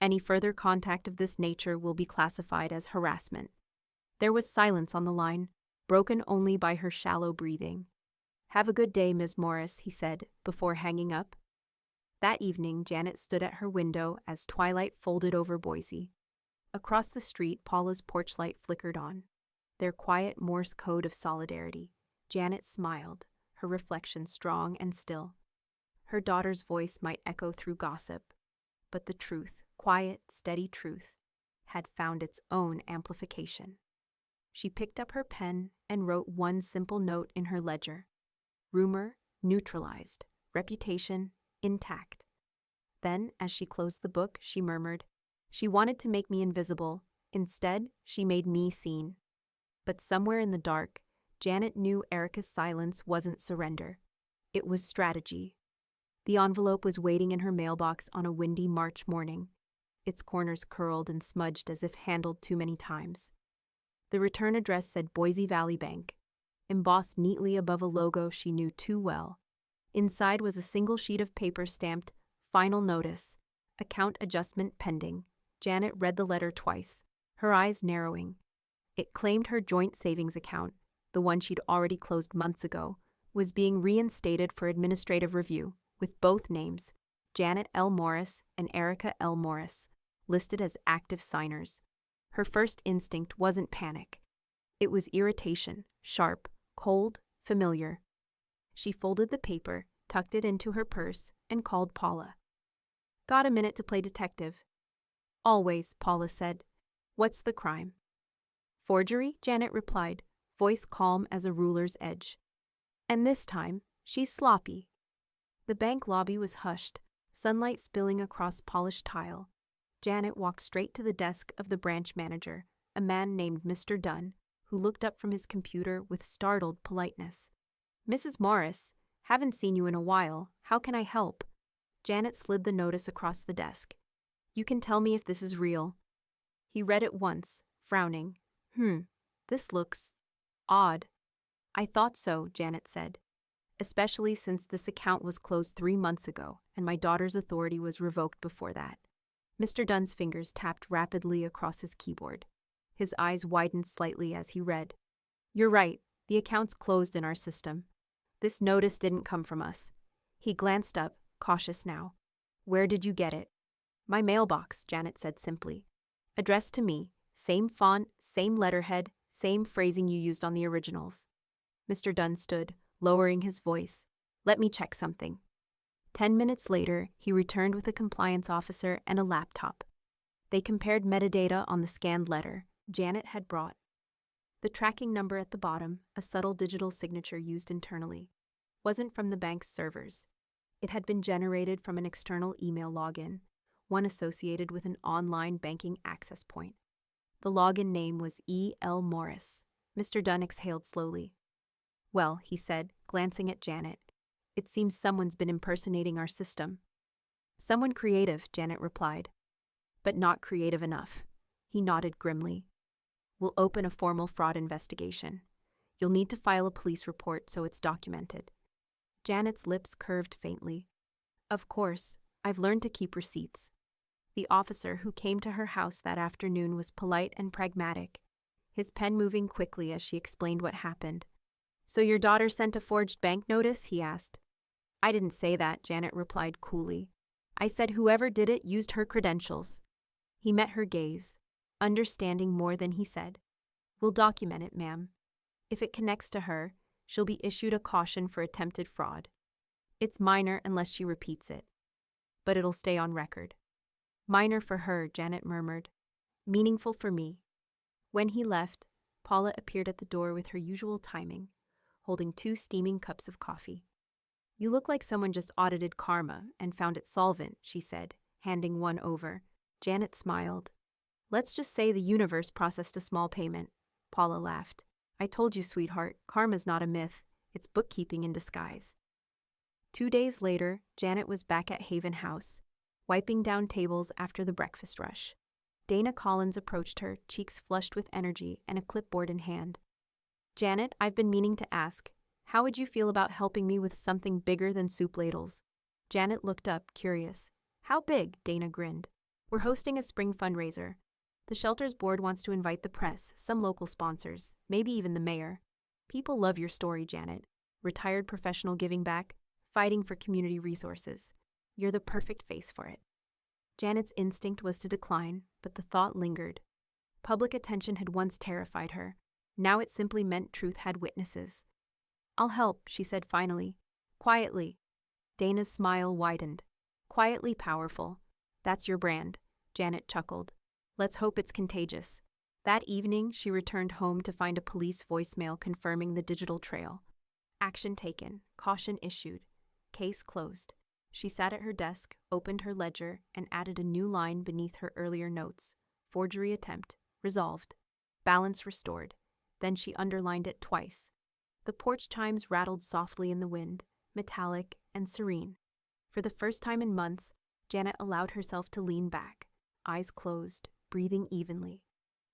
Any further contact of this nature will be classified as harassment." There was silence on the line, broken only by her shallow breathing. "Have a good day, Ms. Morris," he said, before hanging up. That evening, Janet stood at her window as twilight folded over Boise. Across the street, Paula's porch light flickered on, their quiet Morse code of solidarity. Janet smiled, her reflection strong and still. Her daughter's voice might echo through gossip, but the truth, quiet, steady truth, had found its own amplification. She picked up her pen and wrote one simple note in her ledger. Rumor neutralized, reputation intact. Then, as she closed the book, she murmured, "She wanted to make me invisible. Instead, she made me seen." But somewhere in the dark, Janet knew Erica's silence wasn't surrender. It was strategy. The envelope was waiting in her mailbox on a windy March morning, its corners curled and smudged as if handled too many times. The return address said Boise Valley Bank, embossed neatly above a logo she knew too well. Inside was a single sheet of paper stamped, "Final Notice, Account Adjustment Pending." Janet read the letter twice, her eyes narrowing. It claimed her joint savings account, the one she'd already closed months ago, was being reinstated for administrative review, with both names, Janet L. Morris and Erica L. Morris, listed as active signers. Her first instinct wasn't panic. It was irritation, sharp, cold, familiar. She folded the paper, tucked it into her purse, and called Paula. "Got a minute to play detective?" "Always," Paula said. "What's the crime?" "Forgery," Janet replied, voice calm as a ruler's edge. "And this time, she's sloppy." The bank lobby was hushed, sunlight spilling across polished tile. Janet walked straight to the desk of the branch manager, a man named Mr. Dunn, who looked up from his computer with startled politeness. "Mrs. Morris, haven't seen you in a while. How can I help?" Janet slid the notice across the desk. "You can tell me if this is real." He read it once, frowning. This looks odd." "I thought so," Janet said. "Especially since this account was closed 3 months ago and my daughter's authority was revoked before that." Mr. Dunn's fingers tapped rapidly across his keyboard. His eyes widened slightly as he read. "You're right, the account's closed in our system. This notice didn't come from us." He glanced up, cautious now. "Where did you get it?" "My mailbox," Janet said simply. "Addressed to me, same font, same letterhead, same phrasing you used on the originals." Mr. Dunn stood, lowering his voice. "Let me check something." 10 minutes later, he returned with a compliance officer and a laptop. They compared metadata on the scanned letter Janet had brought. The tracking number at the bottom, a subtle digital signature used internally, wasn't from the bank's servers. It had been generated from an external email login, one associated with an online banking access point. The login name was E.L. Morris. Mr. Dunn exhaled slowly. Well, he said, glancing at Janet, it seems someone's been impersonating our system. Someone creative, Janet replied. But not creative enough. He nodded grimly. We'll open a formal fraud investigation. You'll need to file a police report so it's documented. Janet's lips curved faintly. Of course, I've learned to keep receipts. The officer who came to her house that afternoon was polite and pragmatic, his pen moving quickly as she explained what happened. So your daughter sent a forged bank notice? He asked. I didn't say that, Janet replied coolly. I said whoever did it used her credentials. He met her gaze, understanding more than he said. We'll document it, ma'am. If it connects to her, she'll be issued a caution for attempted fraud. It's minor unless she repeats it. But it'll stay on record. Minor for her, Janet murmured. Meaningful for me. When he left, Paula appeared at the door with her usual timing, holding 2 steaming cups of coffee. You look like someone just audited Karma and found it solvent, she said, handing one over. Janet smiled. Let's just say the universe processed a small payment. Paula laughed. I told you, sweetheart, Karma's not a myth. It's bookkeeping in disguise. 2 days later, Janet was back at Haven House, wiping down tables after the breakfast rush. Dana Collins approached her, cheeks flushed with energy and a clipboard in hand. Janet, I've been meaning to ask, how would you feel about helping me with something bigger than soup ladles? Janet looked up, curious. How big? Dana grinned. We're hosting a spring fundraiser. The shelter's board wants to invite the press, some local sponsors, maybe even the mayor. People love your story, Janet. Retired professional giving back, fighting for community resources. You're the perfect face for it. Janet's instinct was to decline, but the thought lingered. Public attention had once terrified her. Now it simply meant truth had witnesses. I'll help, she said finally. Quietly. Dana's smile widened. Quietly powerful. That's your brand, Janet chuckled. Let's hope it's contagious. That evening, she returned home to find a police voicemail confirming the digital trail. Action taken, caution issued, case closed. She sat at her desk, opened her ledger, and added a new line beneath her earlier notes. Forgery attempt, resolved. Balance restored. Then she underlined it twice. The porch chimes rattled softly in the wind, metallic and serene. For the first time in months, Janet allowed herself to lean back, eyes closed, breathing evenly.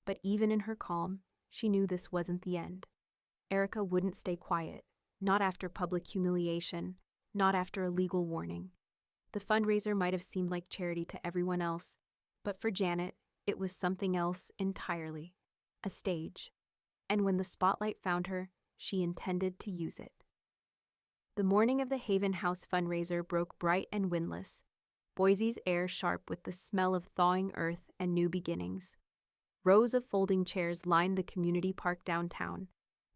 But even in her calm, she knew this wasn't the end. Erica wouldn't stay quiet, not after public humiliation, not after a legal warning. The fundraiser might have seemed like charity to everyone else, but for Janet, it was something else entirely. A stage. And when the spotlight found her, she intended to use it. The morning of the Haven House fundraiser broke bright and windless, Boise's air sharp with the smell of thawing earth and new beginnings. Rows of folding chairs lined the community park downtown,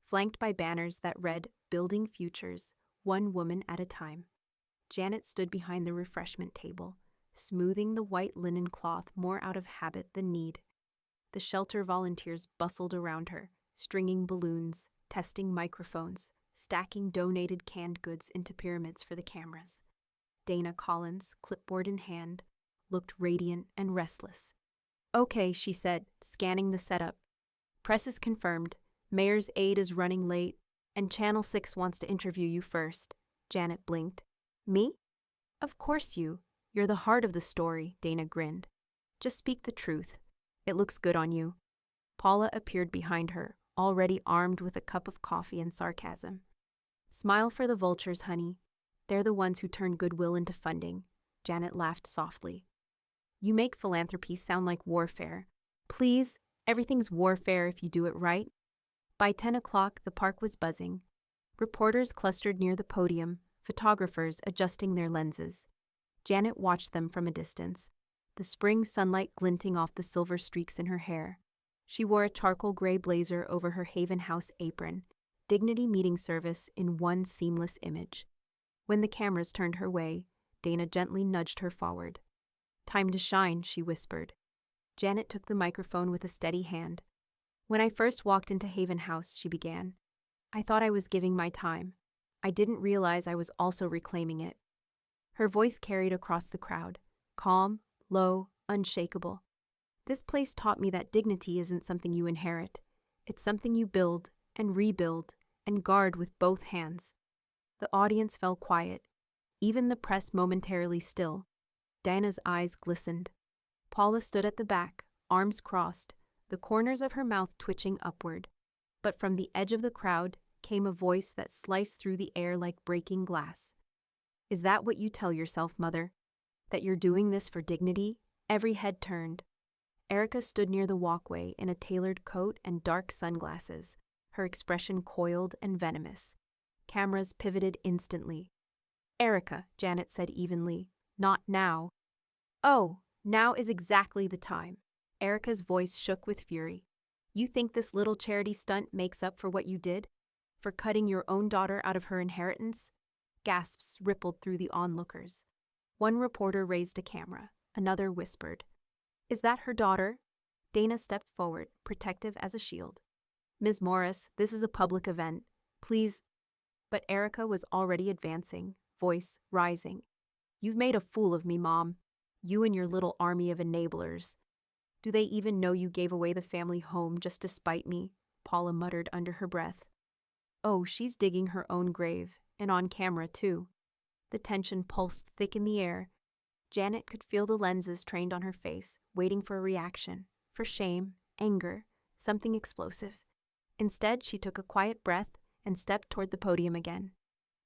flanked by banners that read, Building Futures, one woman at a time. Janet stood behind the refreshment table, smoothing the white linen cloth more out of habit than need. The shelter volunteers bustled around her, stringing balloons, testing microphones, stacking donated canned goods into pyramids for the cameras. Dana Collins, clipboard in hand, looked radiant and restless. Okay, she said, scanning the setup. Press is confirmed, Mayor's aide is running late, and Channel 6 wants to interview you first. Janet blinked. Me? Of course you. You're the heart of the story, Dana grinned. Just speak the truth. It looks good on you. Paula appeared behind her, already armed with a cup of coffee and sarcasm. Smile for the vultures, honey. They're the ones who turn goodwill into funding. Janet laughed softly. You make philanthropy sound like warfare. Please, everything's warfare if you do it right. By 10 o'clock, the park was buzzing. Reporters clustered near the podium, photographers adjusting their lenses. Janet watched them from a distance, the spring sunlight glinting off the silver streaks in her hair. She wore a charcoal gray blazer over her Haven House apron, dignity meeting service in one seamless image. When the cameras turned her way, Dana gently nudged her forward. Time to shine, she whispered. Janet took the microphone with a steady hand. When I first walked into Haven House, she began, I thought I was giving my time. I didn't realize I was also reclaiming it. Her voice carried across the crowd, calm, low, unshakable. This place taught me that dignity isn't something you inherit. It's something you build and rebuild and guard with both hands. The audience fell quiet, even the press momentarily still. Diana's eyes glistened. Paula stood at the back, arms crossed, the corners of her mouth twitching upward. But from the edge of the crowd came a voice that sliced through the air like breaking glass. Is that what you tell yourself, Mother? That you're doing this for dignity? Every head turned. Erica stood near the walkway in a tailored coat and dark sunglasses, her expression coiled and venomous. Cameras pivoted instantly. Erica, Janet said evenly, not now. Oh, now is exactly the time. Erica's voice shook with fury. You think this little charity stunt makes up for what you did? For cutting your own daughter out of her inheritance? Gasps rippled through the onlookers. One reporter raised a camera. Another whispered, Is that her daughter? Dana stepped forward, protective as a shield. Ms. Morris, this is a public event. Please. But Erica was already advancing, voice rising. You've made a fool of me, Mom. You and your little army of enablers. Do they even know you gave away the family home just to spite me? Paula muttered under her breath. Oh, she's digging her own grave, and on camera, too. The tension pulsed thick in the air. Janet could feel the lenses trained on her face, waiting for a reaction, for shame, anger, something explosive. Instead, she took a quiet breath and stepped toward the podium again.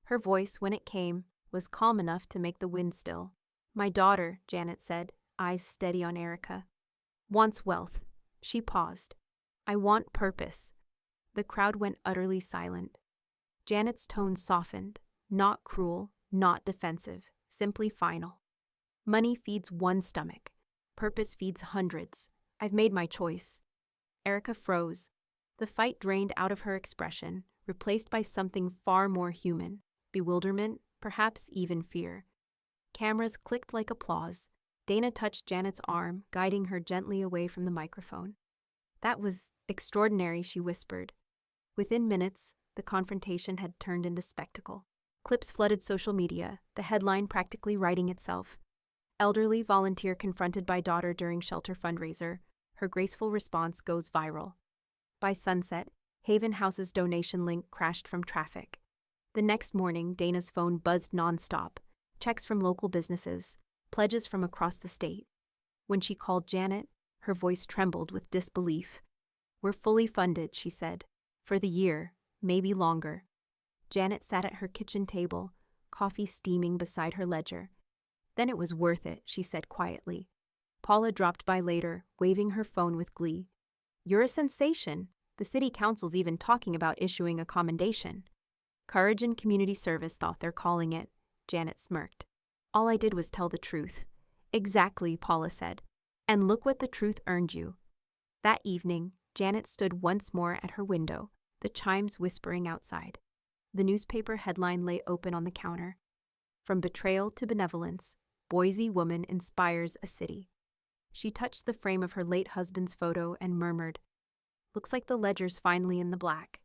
Her voice, when it came, was calm enough to make the wind still. My daughter, Janet said, eyes steady on Erica, wants wealth. She paused. I want purpose. The crowd went utterly silent. Janet's tone softened, not cruel, not defensive, simply final. Money feeds one stomach. Purpose feeds hundreds. I've made my choice. Erica froze. The fight drained out of her expression, replaced by something far more human. Bewilderment, perhaps even fear. Cameras clicked like applause. Dana touched Janet's arm, guiding her gently away from the microphone. That was extraordinary, she whispered. Within minutes, the confrontation had turned into spectacle. Clips flooded social media, the headline practically writing itself. Elderly volunteer confronted by daughter during shelter fundraiser. Her graceful response goes viral. By sunset, Haven House's donation link crashed from traffic. The next morning, Dana's phone buzzed nonstop. Checks from local businesses, pledges from across the state. When she called Janet, her voice trembled with disbelief. We're fully funded, she said. For the year, maybe longer. Janet sat at her kitchen table, coffee steaming beside her ledger. Then it was worth it, she said quietly. Paula dropped by later, waving her phone with glee. You're a sensation. The city council's even talking about issuing a commendation. Courage and community service thought they're calling it. Janet smirked. All I did was tell the truth. Exactly, Paula said. And look what the truth earned you. That evening, Janet stood once more at her window, the chimes whispering outside. The newspaper headline lay open on the counter. From betrayal to benevolence, Boise woman inspires a city. She touched the frame of her late husband's photo and murmured, Looks like the ledger's finally in the black.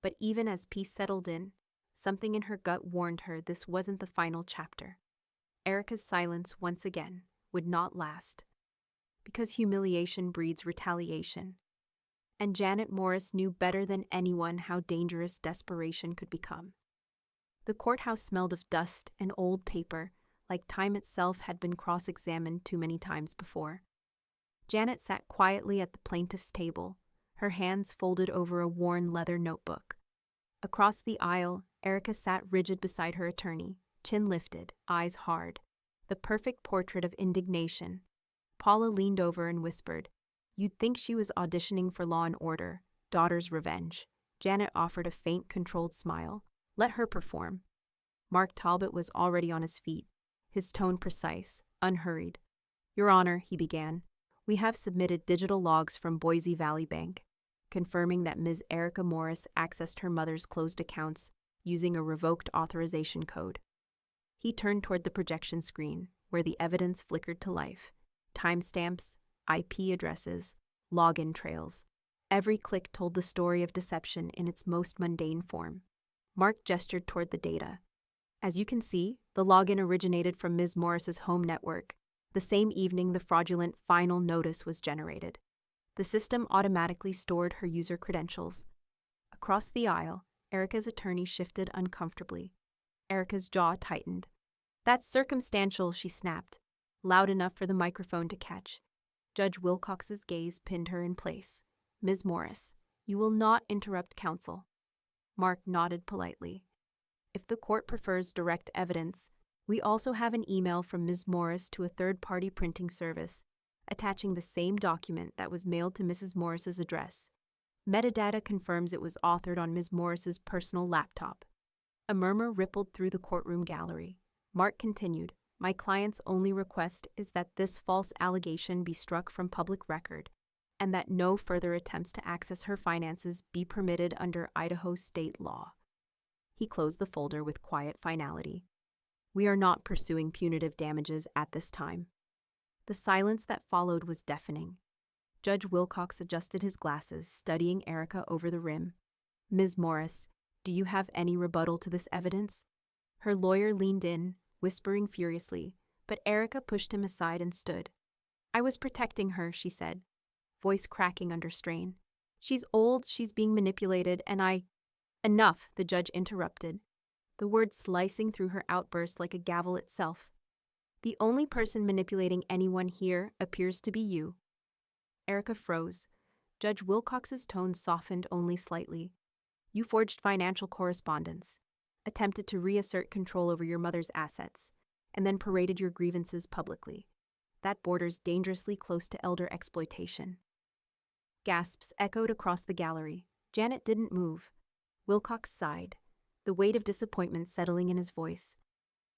But even as peace settled in, something in her gut warned her this wasn't the final chapter. Erica's silence, once again, would not last. Because humiliation breeds retaliation. And Janet Morris knew better than anyone how dangerous desperation could become. The courthouse smelled of dust and old paper, like time itself had been cross-examined too many times before. Janet sat quietly at the plaintiff's table, her hands folded over a worn leather notebook. Across the aisle, Erica sat rigid beside her attorney, chin lifted, eyes hard. The perfect portrait of indignation. Paula leaned over and whispered, You'd think she was auditioning for Law & Order, Daughter's Revenge. Janet offered a faint, controlled smile. Let her perform. Mark Talbot was already on his feet, his tone precise, unhurried. Your Honor, he began, we have submitted digital logs from Boise Valley Bank, confirming that Ms. Erica Morris accessed her mother's closed accounts using a revoked authorization code. He turned toward the projection screen, where the evidence flickered to life. Timestamps, IP addresses, login trails. Every click told the story of deception in its most mundane form. Mark gestured toward the data. As you can see, the login originated from Ms. Morris's home network. The same evening, the fraudulent final notice was generated. The system automatically stored her user credentials. Across the aisle, Erica's attorney shifted uncomfortably. Erica's jaw tightened. "That's circumstantial," she snapped, loud enough for the microphone to catch. Judge Wilcox's gaze pinned her in place. "Ms. Morris, you will not interrupt counsel." Mark nodded politely. "If the court prefers direct evidence, we also have an email from Ms. Morris to a third-party printing service, attaching the same document that was mailed to Mrs. Morris's address. Metadata confirms it was authored on Ms. Morris's personal laptop." A murmur rippled through the courtroom gallery. Mark continued, "My client's only request is that this false allegation be struck from public record, and that no further attempts to access her finances be permitted under Idaho state law." He closed the folder with quiet finality. "We are not pursuing punitive damages at this time." The silence that followed was deafening. Judge Wilcox adjusted his glasses, studying Erica over the rim. "Ms. Morris, do you have any rebuttal to this evidence?" Her lawyer leaned in, whispering furiously, but Erica pushed him aside and stood. "I was protecting her," she said, voice cracking under strain. "She's old, she's being manipulated, and I—" "Enough," the judge interrupted, the words slicing through her outburst like a gavel itself. "The only person manipulating anyone here appears to be you." Erica froze. Judge Wilcox's tone softened only slightly. "You forged financial correspondence, attempted to reassert control over your mother's assets, and then paraded your grievances publicly. That borders dangerously close to elder exploitation." Gasps echoed across the gallery. Janet didn't move. Wilcox sighed, the weight of disappointment settling in his voice.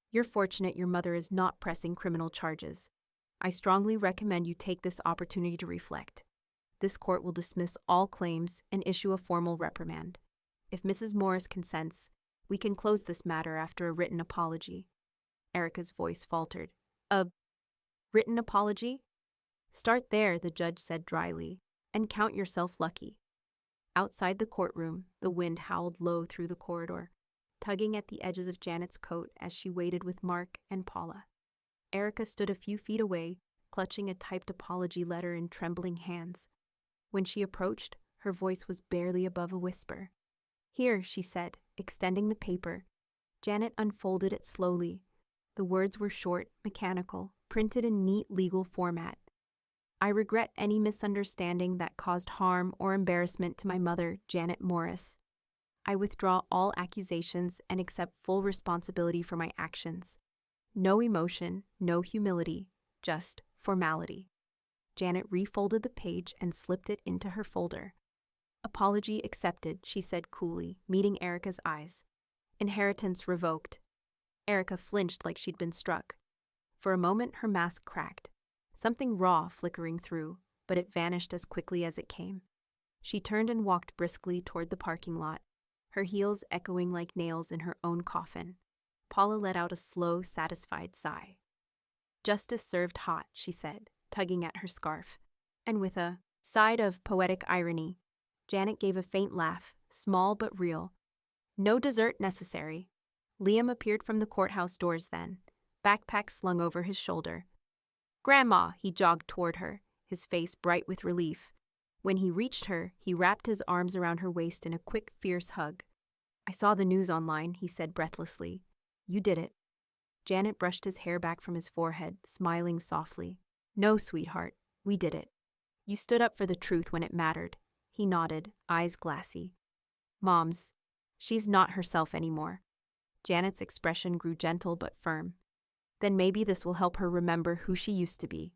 "You're fortunate your mother is not pressing criminal charges. I strongly recommend you take this opportunity to reflect. This court will dismiss all claims and issue a formal reprimand. If Mrs. Morris consents, we can close this matter after a written apology." Erica's voice faltered. "A written apology?" "Start there," the judge said dryly, "and count yourself lucky." Outside the courtroom, the wind howled low through the corridor, tugging at the edges of Janet's coat as she waited with Mark and Paula. Erica stood a few feet away, clutching a typed apology letter in trembling hands. When she approached, her voice was barely above a whisper. "Here," she said, extending the paper. Janet unfolded it slowly. The words were short, mechanical, printed in neat legal format. "I regret any misunderstanding that caused harm or embarrassment to my mother, Janet Morris. I withdraw all accusations and accept full responsibility for my actions. No emotion, no humility, just formality." Janet refolded the page and slipped it into her folder. "Apology accepted," she said coolly, meeting Erica's eyes. "Inheritance revoked." Erica flinched like she'd been struck. For a moment, her mask cracked, something raw flickering through, but it vanished as quickly as it came. She turned and walked briskly toward the parking lot, her heels echoing like nails in her own coffin. Paula let out a slow, satisfied sigh. "Justice served hot," she said, tugging at her scarf. And with a side of poetic irony, Janet gave a faint laugh, small but real. "No dessert necessary." Liam appeared from the courthouse doors then, backpack slung over his shoulder. "Grandma," he jogged toward her, his face bright with relief. When he reached her, he wrapped his arms around her waist in a quick, fierce hug. "I saw the news online," he said breathlessly. "You did it." Janet brushed his hair back from his forehead, smiling softly. "No, sweetheart, we did it. You stood up for the truth when it mattered." He nodded, eyes glassy. "Mom's, she's not herself anymore." Janet's expression grew gentle but firm. "Then maybe this will help her remember who she used to be."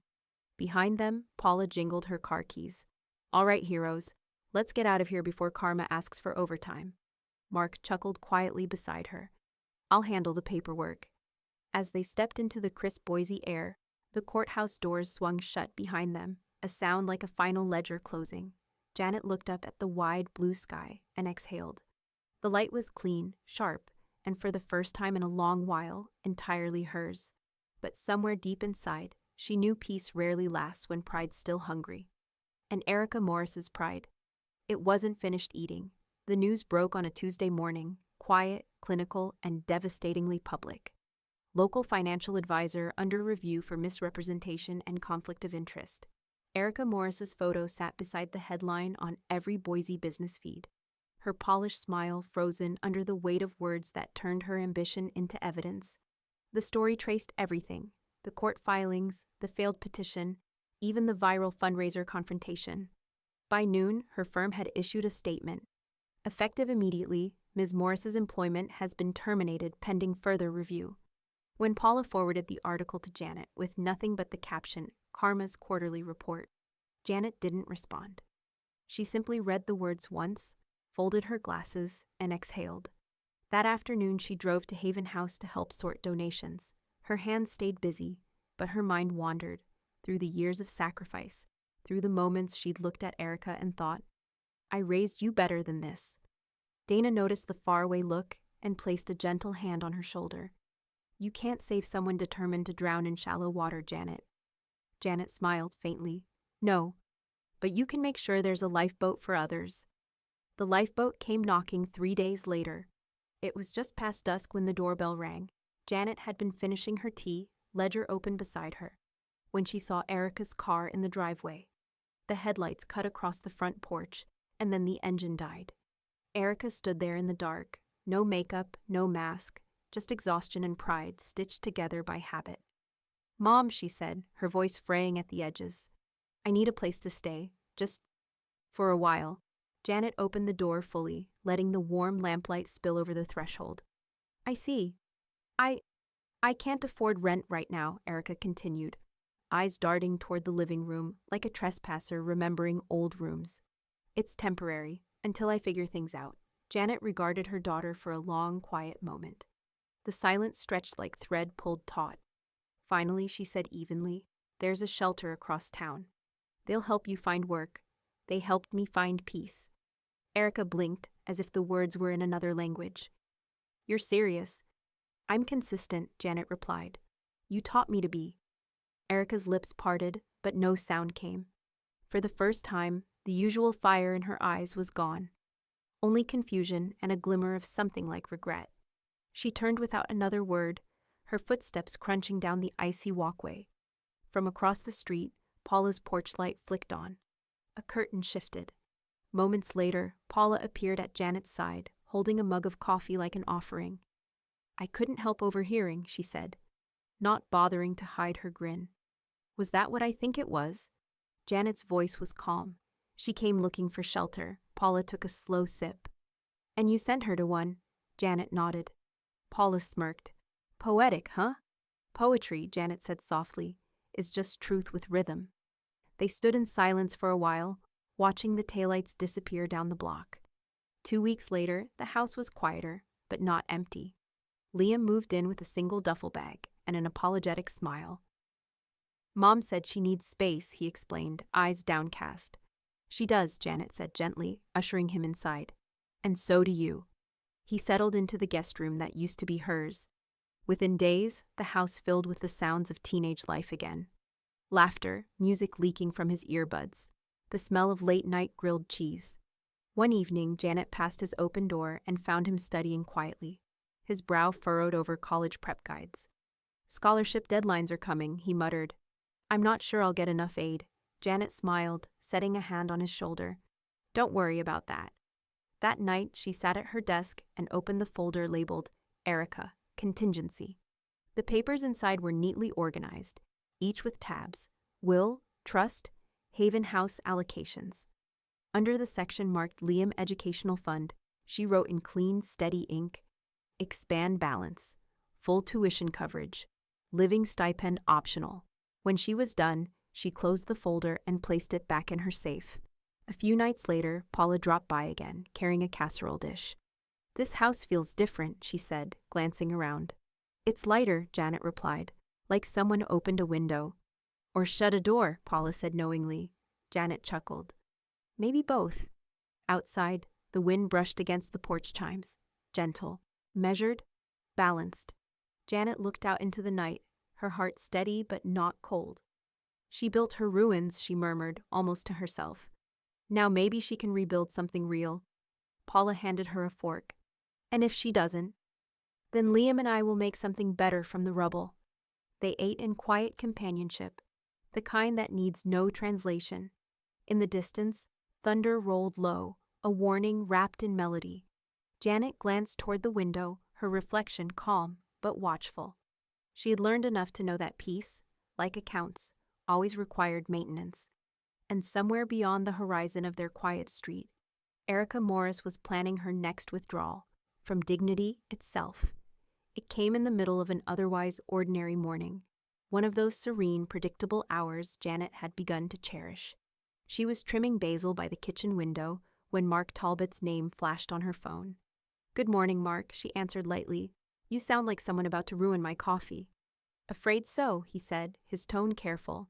Behind them, Paula jingled her car keys. "All right, heroes, let's get out of here before Karma asks for overtime." Mark chuckled quietly beside her. "I'll handle the paperwork." As they stepped into the crisp Boise air, the courthouse doors swung shut behind them, a sound like a final ledger closing. Janet looked up at the wide blue sky and exhaled. The light was clean, sharp, and for the first time in a long while, entirely hers. But somewhere deep inside, she knew peace rarely lasts when pride's still hungry. And Erica Morris's pride. It wasn't finished eating. The news broke on a Tuesday morning, quiet, clinical, and devastatingly public. Local financial advisor under review for misrepresentation and conflict of interest. Erica Morris's photo sat beside the headline on every Boise business feed. Her polished smile frozen under the weight of words that turned her ambition into evidence. The story traced everything: the court filings, the failed petition, even the viral fundraiser confrontation. By noon, her firm had issued a statement. Effective immediately, Ms. Morris's employment has been terminated pending further review. When Paula forwarded the article to Janet with nothing but the caption, "Karma's Quarterly Report," Janet didn't respond. She simply read the words once, folded her glasses, and exhaled. That afternoon, she drove to Haven House to help sort donations. Her hands stayed busy, but her mind wandered through the years of sacrifice, through the moments she'd looked at Erica and thought, "I raised you better than this." Dana noticed the faraway look and placed a gentle hand on her shoulder. "You can't save someone determined to drown in shallow water, Janet." Janet smiled faintly. "No, but you can make sure there's a lifeboat for others." The lifeboat came knocking 3 days later. It was just past dusk when the doorbell rang. Janet had been finishing her tea, ledger open beside her, when she saw Erica's car in the driveway. The headlights cut across the front porch, and then the engine died. Erica stood there in the dark, no makeup, no mask, just exhaustion and pride stitched together by habit. "Mom," she said, her voice fraying at the edges, "I need a place to stay, just for a while." Janet opened the door fully, letting the warm lamplight spill over the threshold. "I see. I can't afford rent right now," Erica continued, eyes darting toward the living room like a trespasser remembering old rooms. "It's temporary, until I figure things out." Janet regarded her daughter for a long, quiet moment. The silence stretched like thread pulled taut. Finally, she said evenly, "There's a shelter across town. They'll help you find work. They helped me find peace." Erica blinked, as if the words were in another language. "You're serious?" "I'm consistent," Janet replied. "You taught me to be." Erica's lips parted, but no sound came. For the first time, the usual fire in her eyes was gone. Only confusion and a glimmer of something like regret. She turned without another word, her footsteps crunching down the icy walkway. From across the street, Paula's porch light flicked on. A curtain shifted. Moments later, Paula appeared at Janet's side, holding a mug of coffee like an offering. "I couldn't help overhearing," she said, not bothering to hide her grin. "Was that what I think it was?" Janet's voice was calm. She came looking for shelter. Paula took a slow sip. "And you sent her to one?" Janet nodded. Paula smirked. "Poetic, huh?" "Poetry," Janet said softly, "is just truth with rhythm." They stood in silence for a while, watching the taillights disappear down the block. 2 weeks later, the house was quieter, but not empty. Liam moved in with a single duffel bag and an apologetic smile. "Mom said she needs space," he explained, eyes downcast. "She does," Janet said gently, ushering him inside. "And so do you." He settled into the guest room that used to be hers. Within days, the house filled with the sounds of teenage life again. Laughter, music leaking from his earbuds, the smell of late-night grilled cheese. One evening, Janet passed his open door and found him studying quietly, his brow furrowed over college prep guides. "Scholarship deadlines are coming," he muttered. "I'm not sure I'll get enough aid." Janet smiled, setting a hand on his shoulder. "Don't worry about that." That night, she sat at her desk and opened the folder labeled Erica, Contingency. The papers inside were neatly organized, each with tabs: Will, Trust, Haven House Allocations. Under the section marked Liam Educational Fund, she wrote in clean, steady ink, Expand balance, full tuition coverage, living stipend optional. When she was done, she closed the folder and placed it back in her safe. A few nights later, Paula dropped by again, carrying a casserole dish. "This house feels different," she said, glancing around. "It's lighter," Janet replied, "like someone opened a window." "Or shut a door," Paula said knowingly. Janet chuckled. "Maybe both." Outside, the wind brushed against the porch chimes, gentle, measured, balanced. Janet looked out into the night, her heart steady but not cold. "She built her ruins," she murmured, almost to herself. "Now maybe she can rebuild something real." Paula handed her a fork. "And if she doesn't?" Then Liam and I will make something better from the rubble. They ate in quiet companionship, the kind that needs no translation. In the distance, thunder rolled low, a warning wrapped in melody. Janet glanced toward the window, her reflection calm but watchful. She had learned enough to know that peace, like accounts, always required maintenance. And somewhere beyond the horizon of their quiet street, Erica Morris was planning her next withdrawal from dignity itself. It came in the middle of an otherwise ordinary morning, one of those serene, predictable hours Janet had begun to cherish. She was trimming basil by the kitchen window when Mark Talbot's name flashed on her phone. "Good morning, Mark," she answered lightly. "You sound like someone about to ruin my coffee." "Afraid so," he said, his tone careful.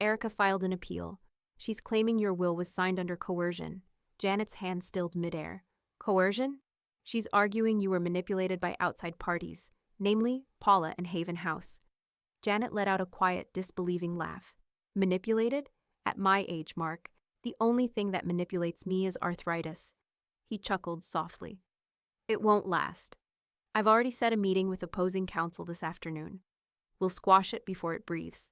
Erica filed an appeal. "She's claiming your will was signed under coercion." Janet's hand stilled midair. "Coercion? She's arguing you were manipulated by outside parties, namely Paula and Haven House." Janet let out a quiet, disbelieving laugh. "Manipulated? At my age, Mark, the only thing that manipulates me is arthritis." He chuckled softly. "It won't last. I've already set a meeting with opposing counsel this afternoon. We'll squash it before it breathes."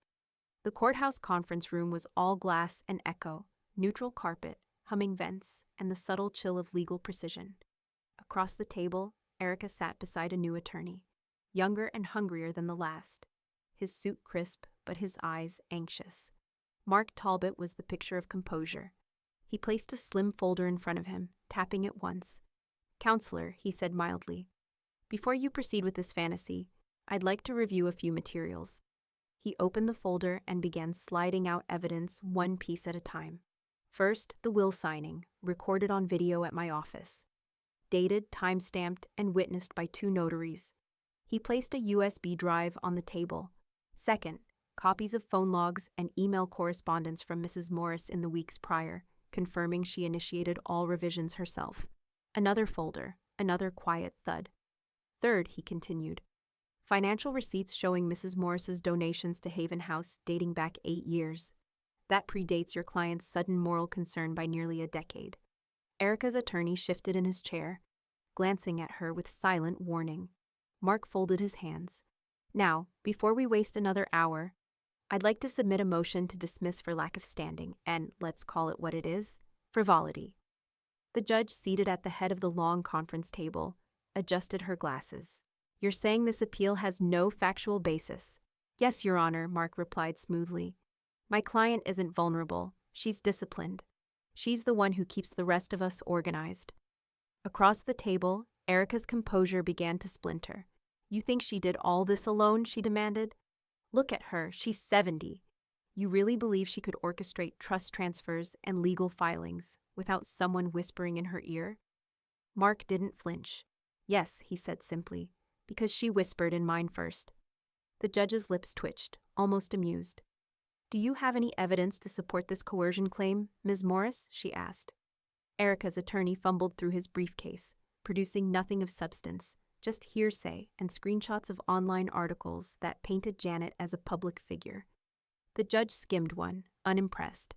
The courthouse conference room was all glass and echo, neutral carpet, humming vents, and the subtle chill of legal precision. Across the table, Erica sat beside a new attorney, younger and hungrier than the last, his suit crisp but his eyes anxious. Mark Talbot was the picture of composure. He placed a slim folder in front of him, tapping it once. "Counselor," he said mildly, "before you proceed with this fantasy, I'd like to review a few materials." He opened the folder and began sliding out evidence one piece at a time. First, the will signing, recorded on video at my office. Dated, time-stamped, and witnessed by 2 notaries. He placed a USB drive on the table. Second, copies of phone logs and email correspondence from Mrs. Morris in the weeks prior, confirming she initiated all revisions herself. Another folder, another quiet thud. Third, he continued, financial receipts showing Mrs. Morris's donations to Haven House dating back 8 years. That predates your client's sudden moral concern by nearly a decade. Erica's attorney shifted in his chair, glancing at her with silent warning. Mark folded his hands. "Now, before we waste another hour, I'd like to submit a motion to dismiss for lack of standing, and let's call it what it is, frivolity." The judge, seated at the head of the long conference table, adjusted her glasses. "You're saying this appeal has no factual basis?" "Yes, Your Honor," Mark replied smoothly. "My client isn't vulnerable. She's disciplined. She's the one who keeps the rest of us organized." Across the table, Erica's composure began to splinter. "You think she did all this alone?" she demanded. "Look at her, she's 70. You really believe she could orchestrate trust transfers and legal filings without someone whispering in her ear?" Mark didn't flinch. "Yes," he said simply, "because she whispered in mine first." The judge's lips twitched, almost amused. "Do you have any evidence to support this coercion claim, Ms. Morris?" she asked. Erica's attorney fumbled through his briefcase, producing nothing of substance, just hearsay and screenshots of online articles that painted Janet as a public figure. The judge skimmed one, unimpressed.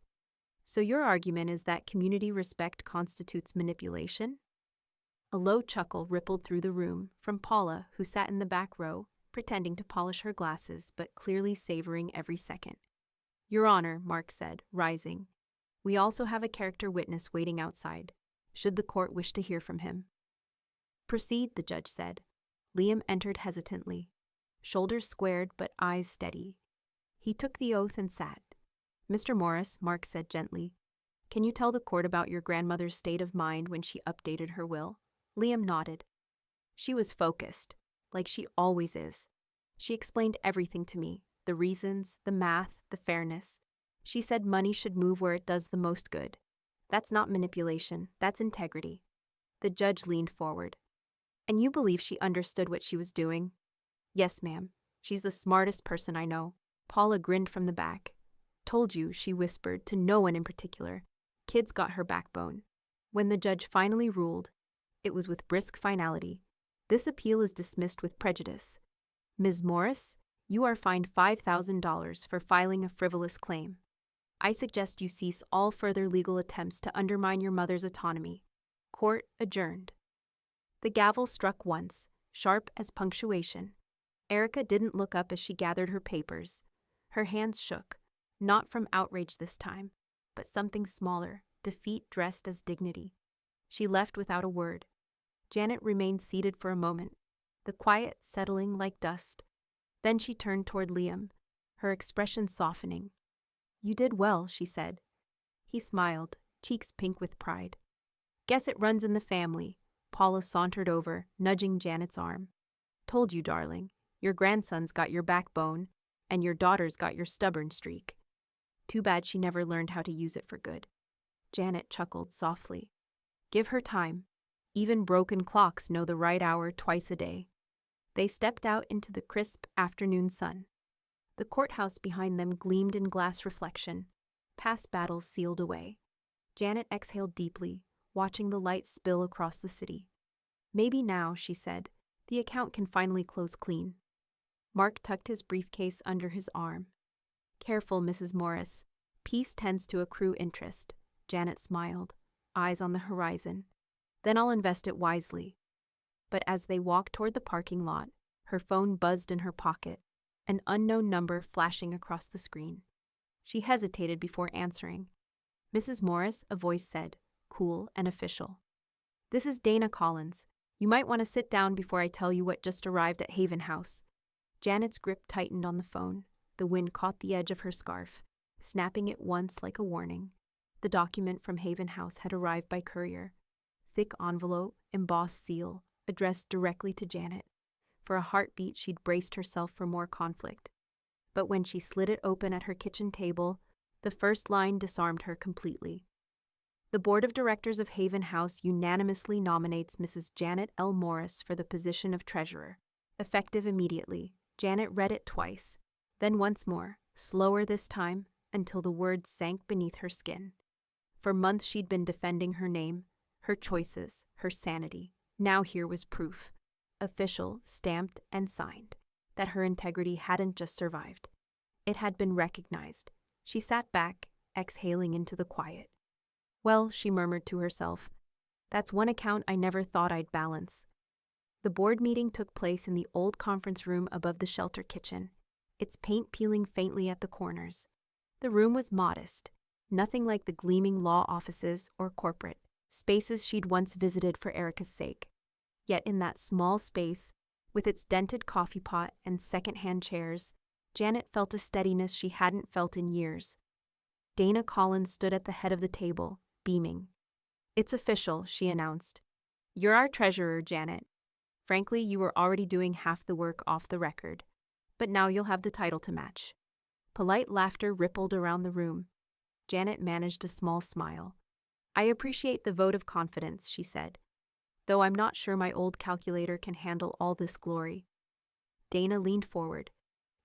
"So your argument is that community respect constitutes manipulation?" A low chuckle rippled through the room from Paula, who sat in the back row, pretending to polish her glasses but clearly savoring every second. "Your Honor," Mark said, rising, "we also have a character witness waiting outside, should the court wish to hear from him." "Proceed," the judge said. Liam entered hesitantly, shoulders squared but eyes steady. He took the oath and sat. "Mr. Morris," Mark said gently, "can you tell the court about your grandmother's state of mind when she updated her will?" Liam nodded. "She was focused, like she always is. She explained everything to me, the reasons, the math, the fairness. She said money should move where it does the most good. That's not manipulation, that's integrity." The judge leaned forward. "And you believe she understood what she was doing?" "Yes, ma'am. She's the smartest person I know." Paula grinned from the back. "Told you," she whispered, to no one in particular. "Kid's got her backbone." When the judge finally ruled, it was with brisk finality. "This appeal is dismissed with prejudice. Ms. Morris, you are fined $5,000 for filing a frivolous claim. I suggest you cease all further legal attempts to undermine your mother's autonomy. Court adjourned." The gavel struck once, sharp as punctuation. Erica didn't look up as she gathered her papers. Her hands shook, not from outrage this time, but something smaller, defeat dressed as dignity. She left without a word. Janet remained seated for a moment, the quiet settling like dust. Then she turned toward Liam, her expression softening. "You did well," she said. He smiled, cheeks pink with pride. "Guess it runs in the family." Paula sauntered over, nudging Janet's arm. "Told you, darling. Your grandson's got your backbone, and your daughter's got your stubborn streak. Too bad she never learned how to use it for good." Janet chuckled softly. "Give her time. Even broken clocks know the right hour twice a day." They stepped out into the crisp afternoon sun. The courthouse behind them gleamed in glass reflection. Past battles sealed away. Janet exhaled deeply, watching the light spill across the city. "Maybe now," she said, "the account can finally close clean." Mark tucked his briefcase under his arm. "Careful, Mrs. Morris. Peace tends to accrue interest." Janet smiled, eyes on the horizon. "Then I'll invest it wisely." But as they walked toward the parking lot, her phone buzzed in her pocket, an unknown number flashing across the screen. She hesitated before answering. "Mrs. Morris," a voice said, cool and official. "This is Dana Collins. You might want to sit down before I tell you what just arrived at Haven House." Janet's grip tightened on the phone. The wind caught the edge of her scarf, snapping it once like a warning. The document from Haven House had arrived by courier. Thick envelope, embossed seal, addressed directly to Janet. For a heartbeat, she'd braced herself for more conflict. But when she slid it open at her kitchen table, the first line disarmed her completely. "The Board of Directors of Haven House unanimously nominates Mrs. Janet L. Morris for the position of treasurer, effective immediately." Janet read it twice, then once more, slower this time, until the words sank beneath her skin. For months she'd been defending her name, her choices, her sanity. Now here was proof, official, stamped, and signed, that her integrity hadn't just survived. It had been recognized. She sat back, exhaling into the quiet. "Well," she murmured to herself, "that's one account I never thought I'd balance." The board meeting took place in the old conference room above the shelter kitchen, its paint peeling faintly at the corners. The room was modest, nothing like the gleaming law offices or corporate spaces she'd once visited for Erica's sake. Yet in that small space, with its dented coffee pot and second-hand chairs, Janet felt a steadiness she hadn't felt in years. Dana Collins stood at the head of the table, beaming. "It's official," she announced. "You're our treasurer, Janet. Frankly, you were already doing half the work off the record, but now you'll have the title to match." Polite laughter rippled around the room. Janet managed a small smile. "I appreciate the vote of confidence," she said, "though I'm not sure my old calculator can handle all this glory." Dana leaned forward.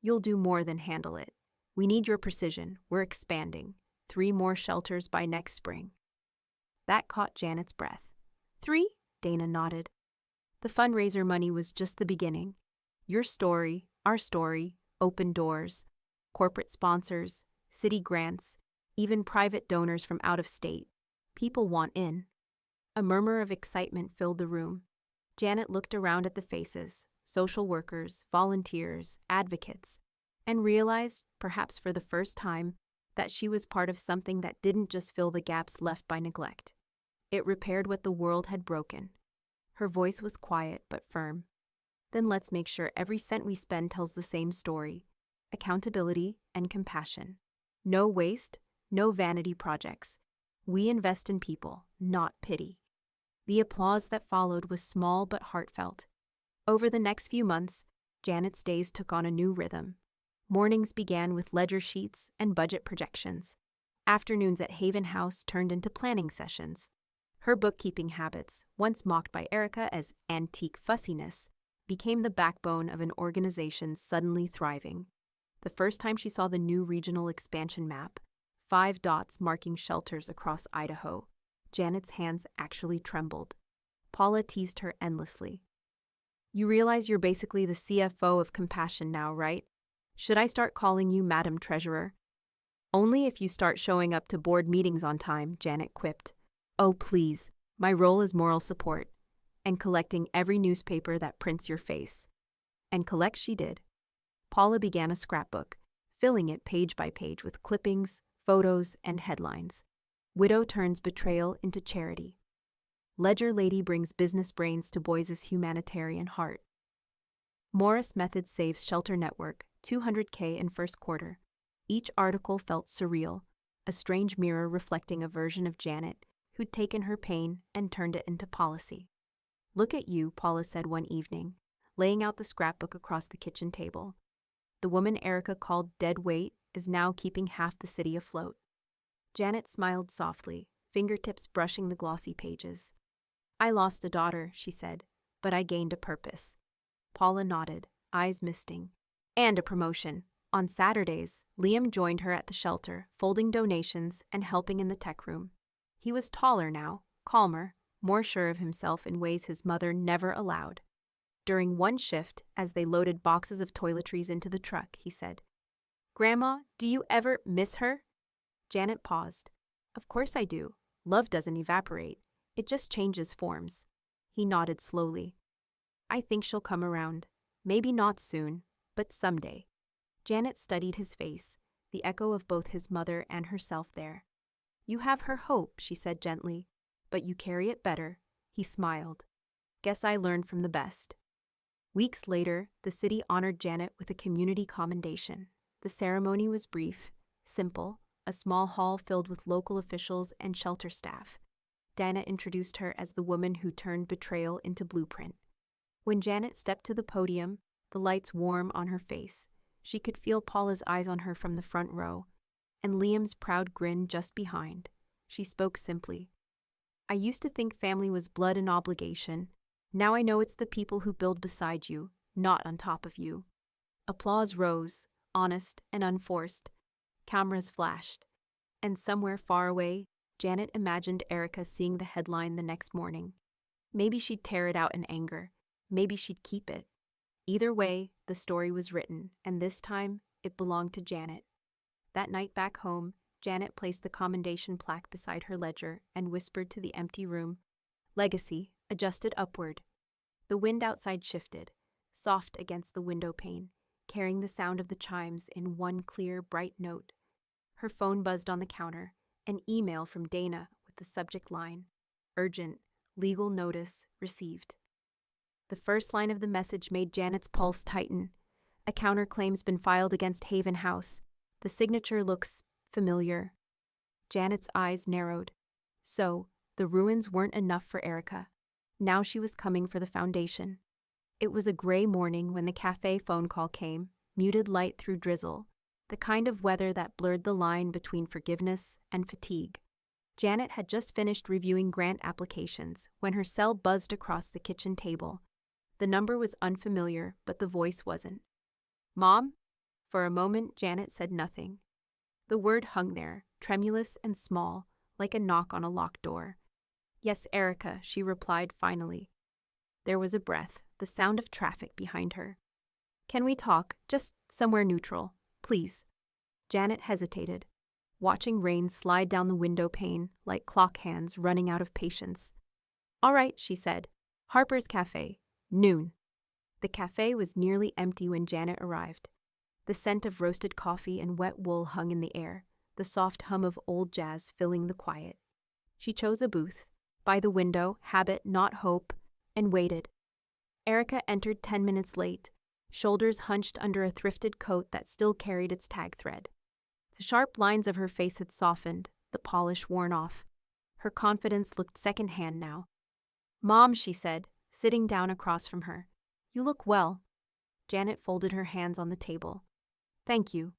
"You'll do more than handle it. We need your precision. We're expanding. 3 more shelters by next spring." That caught Janet's breath. 3? Dana nodded. The fundraiser money was just the beginning. Your story, our story, open doors, corporate sponsors, city grants, even private donors from out of state. People want in. A murmur of excitement filled the room. Janet looked around at the faces, social workers, volunteers, advocates, and realized, perhaps for the first time, that she was part of something that didn't just fill the gaps left by neglect. It repaired what the world had broken. Her voice was quiet but firm. "Then let's make sure every cent we spend tells the same story: accountability and compassion. No waste, no vanity projects. We invest in people, not pity." The applause that followed was small but heartfelt. Over the next few months, Janet's days took on a new rhythm. Mornings began with ledger sheets and budget projections. Afternoons at Haven House turned into planning sessions. Her bookkeeping habits, once mocked by Erica as antique fussiness, became the backbone of an organization suddenly thriving. The first time she saw the new regional expansion map, 5 dots marking shelters across Idaho, Janet's hands actually trembled. Paula teased her endlessly. "You realize you're basically the CFO of Compassion now, right? Should I start calling you Madam Treasurer?" "Only if you start showing up to board meetings on time," Janet quipped. "Oh, please. My role is moral support." and collecting every newspaper that prints your face. And collect she did. Paula began a scrapbook, filling it page by page with clippings, photos, and headlines. Widow turns betrayal into charity. Ledger lady brings business brains to boys' humanitarian heart. Morris Method saves shelter network, $200K in first quarter. Each article felt surreal, a strange mirror reflecting a version of Janet who'd taken her pain and turned it into policy. Look at you, Paula said one evening, laying out the scrapbook across the kitchen table. The woman Erica called dead weight is now keeping half the city afloat. Janet smiled softly, fingertips brushing the glossy pages. I lost a daughter, she said, but I gained a purpose. Paula nodded, eyes misting. And a promotion. On Saturdays, Liam joined her at the shelter, folding donations and helping in the tech room. He was taller now, calmer, more sure of himself in ways his mother never allowed. During one shift, as they loaded boxes of toiletries into the truck, he said, "Grandma, do you ever miss her?" Janet paused. "Of course I do. Love doesn't evaporate. It just changes forms." He nodded slowly. "I think she'll come around. Maybe not soon, but someday." Janet studied his face, the echo of both his mother and herself there. "You have her hope," she said gently, "but you carry it better." He smiled. "Guess I learned from the best." Weeks later, the city honored Janet with a community commendation. The ceremony was brief, simple, a small hall filled with local officials and shelter staff. Dinah introduced her as the woman who turned betrayal into blueprint. When Janet stepped to the podium, the lights warm on her face, she could feel Paula's eyes on her from the front row, and Liam's proud grin just behind. She spoke simply. "I used to think family was blood and obligation. Now I know it's the people who build beside you, not on top of you." Applause rose, honest and unforced. Cameras flashed. And somewhere far away, Janet imagined Erica seeing the headline the next morning. Maybe she'd tear it out in anger. Maybe she'd keep it. Either way, the story was written, and this time, it belonged to Janet. That night back home, Janet placed the commendation plaque beside her ledger and whispered to the empty room, "Legacy, adjusted upward." The wind outside shifted, soft against the window pane, carrying the sound of the chimes in one clear, bright note. Her phone buzzed on the counter, an email from Dana with the subject line, "Urgent, legal notice received." The first line of the message made Janet's pulse tighten. "A counterclaim's been filed against Haven House. The signature looks familiar." Janet's eyes narrowed. So, the ruins weren't enough for Erica. Now she was coming for the foundation. It was a gray morning when the cafe phone call came, muted light through drizzle, the kind of weather that blurred the line between forgiveness and fatigue. Janet had just finished reviewing grant applications when her cell buzzed across the kitchen table. The number was unfamiliar, but the voice wasn't. "Mom?" For a moment, Janet said nothing. The word hung there, tremulous and small, like a knock on a locked door. "Yes, Erica," she replied finally. There was a breath, the sound of traffic behind her. "Can we talk? Just somewhere neutral, please." Janet hesitated, watching rain slide down the window pane like clock hands running out of patience. "All right," she said. "Harper's Cafe, noon." The cafe was nearly empty when Janet arrived. The scent of roasted coffee and wet wool hung in the air, the soft hum of old jazz filling the quiet. She chose a booth, by the window, habit not hope, and waited. Erica entered 10 minutes late, shoulders hunched under a thrifted coat that still carried its tag thread. The sharp lines of her face had softened, the polish worn off. Her confidence looked secondhand now. "Mom," she said, sitting down across from her. "You look well." Janet folded her hands on the table. "Thank you."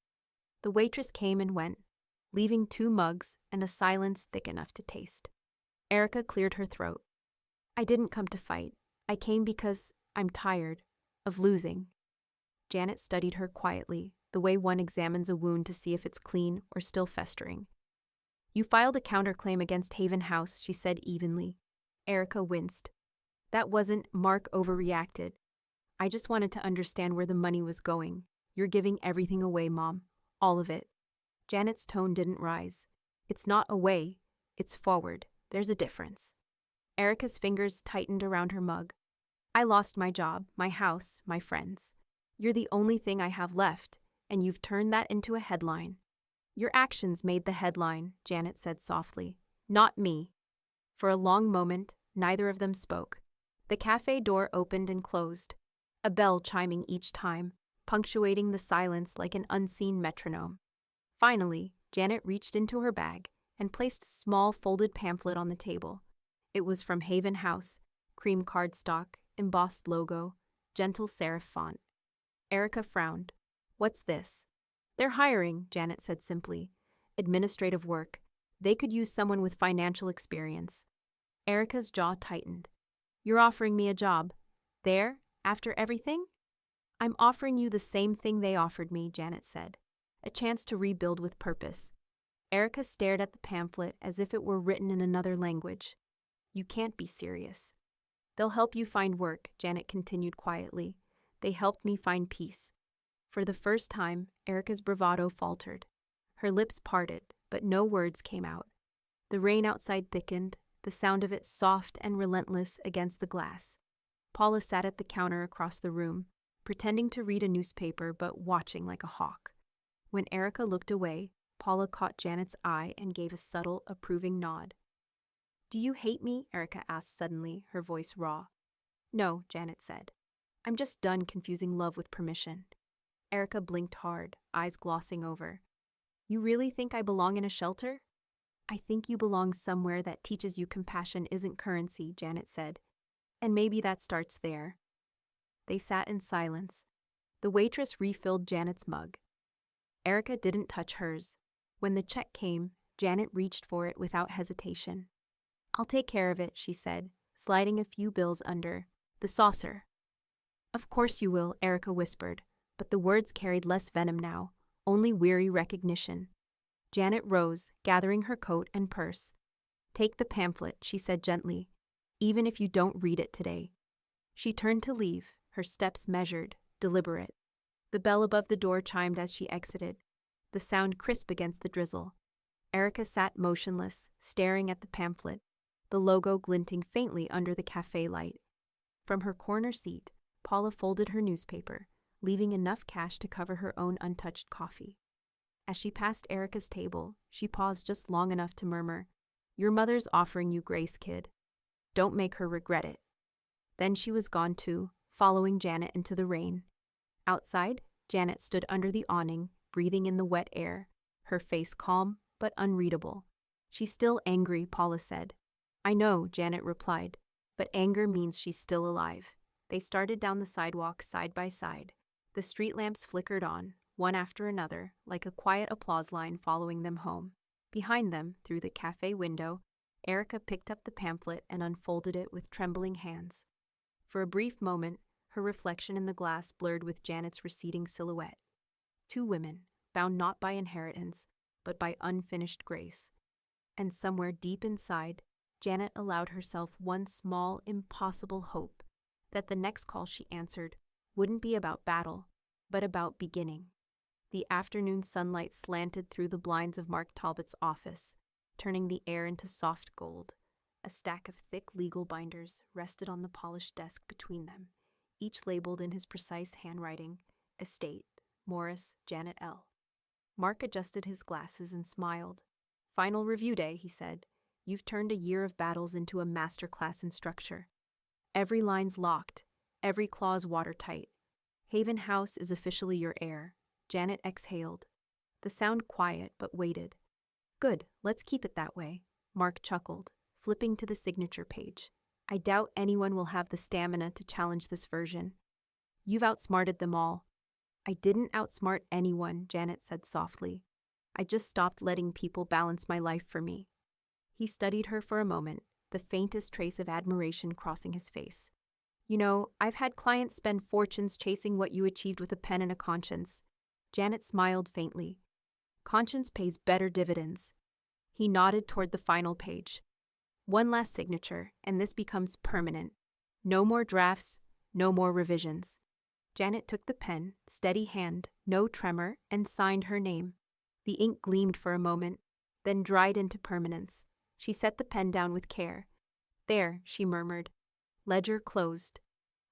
The waitress came and went, leaving 2 mugs and a silence thick enough to taste. Erica cleared her throat. "I didn't come to fight. I came because I'm tired of losing." Janet studied her quietly, the way one examines a wound to see if it's clean or still festering. "You filed a counterclaim against Haven House," she said evenly. Erica winced. "That wasn't Mark overreacted. I just wanted to understand where the money was going. You're giving everything away, Mom. All of it." Janet's tone didn't rise. "It's not away. It's forward. There's a difference." Erica's fingers tightened around her mug. I lost my job, my house, my friends. You're the only thing I have left, and you've turned that into a headline. Your actions made the headline, Janet said softly. Not me. For a long moment, neither of them spoke. The cafe door opened and closed, a bell chiming each time, punctuating the silence like an unseen metronome. Finally, Janet reached into her bag and placed a small folded pamphlet on the table. It was from Haven House, cream cardstock, embossed logo, gentle serif font. Erica frowned. What's this? They're hiring, Janet said simply. Administrative work. They could use someone with financial experience. Erica's jaw tightened. You're offering me a job. There? After everything? I'm offering you the same thing they offered me, Janet said. A chance to rebuild with purpose. Erica stared at the pamphlet as if it were written in another language. You can't be serious. They'll help you find work, Janet continued quietly. They helped me find peace. For the first time, Erica's bravado faltered. Her lips parted, but no words came out. The rain outside thickened, the sound of it soft and relentless against the glass. Paula sat at the counter across the room, pretending to read a newspaper but watching like a hawk. When Erica looked away, Paula caught Janet's eye and gave a subtle, approving nod. Do you hate me? Erica asked suddenly, her voice raw. No, Janet said. I'm just done confusing love with permission. Erica blinked hard, eyes glossing over. You really think I belong in a shelter? I think you belong somewhere that teaches you compassion isn't currency, Janet said. And maybe that starts there. They sat in silence. The waitress refilled Janet's mug. Erica didn't touch hers. When the check came, Janet reached for it without hesitation. I'll take care of it, she said, sliding a few bills under the saucer. Of course you will, Erica whispered, but the words carried less venom now, only weary recognition. Janet rose, gathering her coat and purse. Take the pamphlet, she said gently, even if you don't read it today. She turned to leave, her steps measured, deliberate. The bell above the door chimed as she exited, the sound crisp against the drizzle. Erica sat motionless, staring at the pamphlet, the logo glinting faintly under the cafe light. From her corner seat, Paula folded her newspaper, leaving enough cash to cover her own untouched coffee. As she passed Erica's table, she paused just long enough to murmur, Your mother's offering you grace, kid. Don't make her regret it. Then she was gone too, following Janet into the rain. Outside, Janet stood under the awning, breathing in the wet air, her face calm but unreadable. She's still angry, Paula said. I know, Janet replied, but anger means she's still alive. They started down the sidewalk side by side. The street lamps flickered on, one after another, like a quiet applause line following them home. Behind them, through the cafe window, Erica picked up the pamphlet and unfolded it with trembling hands. For a brief moment, her reflection in the glass blurred with Janet's receding silhouette. Two women, bound not by inheritance, but by unfinished grace. And somewhere deep inside, Janet allowed herself one small, impossible hope that the next call she answered wouldn't be about battle, but about beginning. The afternoon sunlight slanted through the blinds of Mark Talbot's office, turning the air into soft gold. A stack of thick legal binders rested on the polished desk between them, each labeled in his precise handwriting, Estate, Morris, Janet L. Mark adjusted his glasses and smiled. Final review day, he said. You've turned a year of battles into a masterclass in structure. Every line's locked, every clause watertight. Haven House is officially your heir. Janet exhaled. The sound quiet but weighted. Good, let's keep it that way, Mark chuckled, flipping to the signature page. I doubt anyone will have the stamina to challenge this version. You've outsmarted them all. I didn't outsmart anyone, Janet said softly. I just stopped letting people balance my life for me. He studied her for a moment, the faintest trace of admiration crossing his face. You know, I've had clients spend fortunes chasing what you achieved with a pen and a conscience. Janet smiled faintly. Conscience pays better dividends. He nodded toward the final page. One last signature, and this becomes permanent. No more drafts, no more revisions. Janet took the pen, steady hand, no tremor, and signed her name. The ink gleamed for a moment, then dried into permanence. She set the pen down with care. There, she murmured. Ledger closed.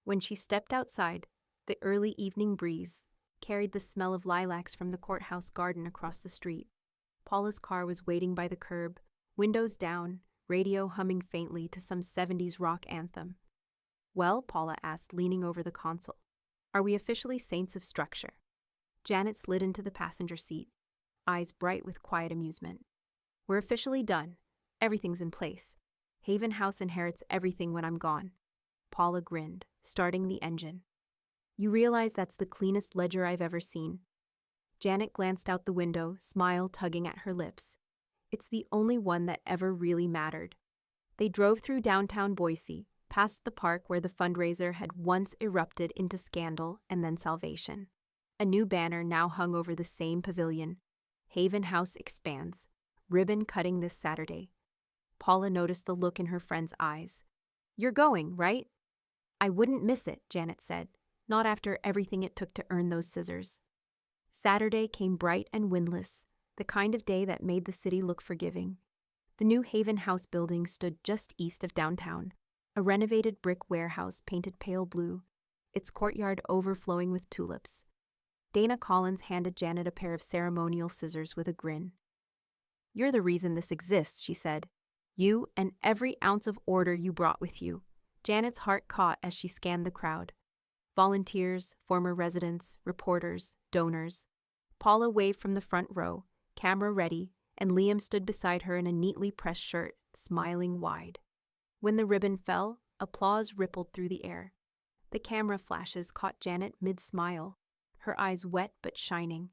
When she stepped outside, the early evening breeze carried the smell of lilacs from the courthouse garden across the street. Paula's car was waiting by the curb, windows down, radio humming faintly to some 70s rock anthem. Well, Paula asked, leaning over the console. Are we officially saints of structure? Janet slid into the passenger seat, eyes bright with quiet amusement. We're officially done. Everything's in place. Haven House inherits everything when I'm gone. Paula grinned, starting the engine. You realize that's the cleanest ledger I've ever seen. Janet glanced out the window, smile tugging at her lips. It's the only one that ever really mattered. They drove through downtown Boise, past the park where the fundraiser had once erupted into scandal and then salvation. A new banner now hung over the same pavilion. Haven House expands. Ribbon cutting this Saturday. Paula noticed the look in her friend's eyes. You're going, right? I wouldn't miss it, Janet said, not after everything it took to earn those scissors. Saturday came bright and windless, the kind of day that made the city look forgiving. The new Haven House building stood just east of downtown, a renovated brick warehouse painted pale blue, its courtyard overflowing with tulips. Dana Collins handed Janet a pair of ceremonial scissors with a grin. You're the reason this exists, she said. You and every ounce of order you brought with you. Janet's heart caught as she scanned the crowd. Volunteers, former residents, reporters, donors. Paula waved from the front row, camera ready, and Liam stood beside her in a neatly pressed shirt, smiling wide. When the ribbon fell, applause rippled through the air. The camera flashes caught Janet mid-smile, her eyes wet but shining.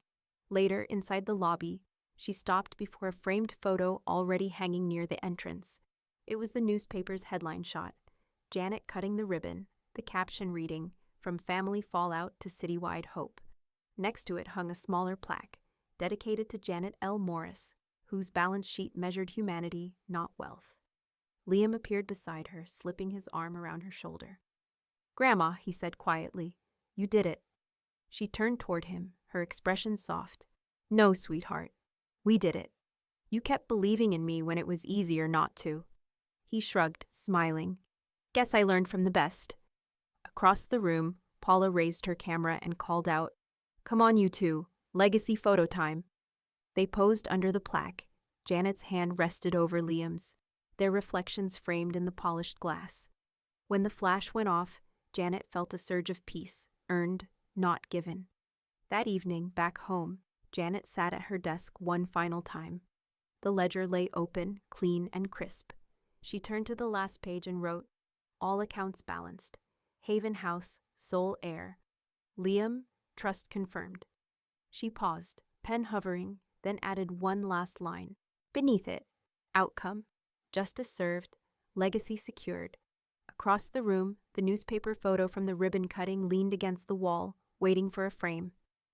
Later, inside the lobby, she stopped before a framed photo already hanging near the entrance. It was the newspaper's headline shot. Janet cutting the ribbon, the caption reading, From Family Fallout to Citywide Hope. Next to it hung a smaller plaque, dedicated to Janet L. Morris, whose balance sheet measured humanity, not wealth. Liam appeared beside her, slipping his arm around her shoulder. Grandma, he said quietly, you did it. She turned toward him, her expression soft. No, sweetheart. We did it. You kept believing in me when it was easier not to. He shrugged, smiling. Guess I learned from the best. Across the room, Paula raised her camera and called out, Come on, you two. Legacy photo time. They posed under the plaque. Janet's hand rested over Liam's, their reflections framed in the polished glass. When the flash went off, Janet felt a surge of peace, earned, not given. That evening, back home, Janet sat at her desk one final time. The ledger lay open, clean, and crisp. She turned to the last page and wrote, All accounts balanced. Haven House, sole heir. Liam, trust confirmed. She paused, pen hovering, then added one last line. Beneath it, outcome, justice served, legacy secured. Across the room, the newspaper photo from the ribbon cutting leaned against the wall, waiting for a frame.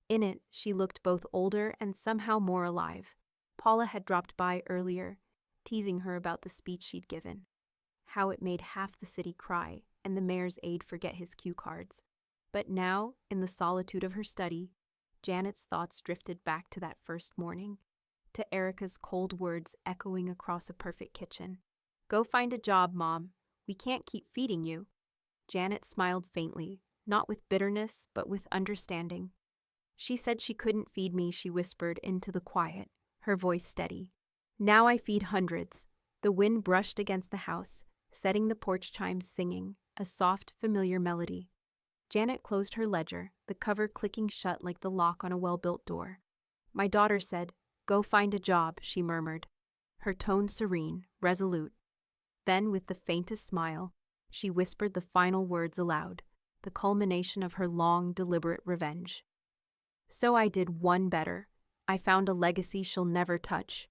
In it, she looked both older and somehow more alive. Paula had dropped by earlier, teasing her about the speech she'd given. How it made half the city cry and the mayor's aide forget his cue cards. But now, in the solitude of her study, Janet's thoughts drifted back to that first morning, to Erica's cold words echoing across a perfect kitchen. Go find a job, Mom. We can't keep feeding you. Janet smiled faintly, not with bitterness, but with understanding. She said she couldn't feed me, she whispered into the quiet, her voice steady. Now I feed hundreds. The wind brushed against the house, setting the porch chimes singing, a soft, familiar melody. Janet closed her ledger, the cover clicking shut like the lock on a well-built door. My daughter said, Go find a job, she murmured, her tone serene, resolute. Then, with the faintest smile, she whispered the final words aloud, the culmination of her long, deliberate revenge. So I did one better. I found a legacy she'll never touch.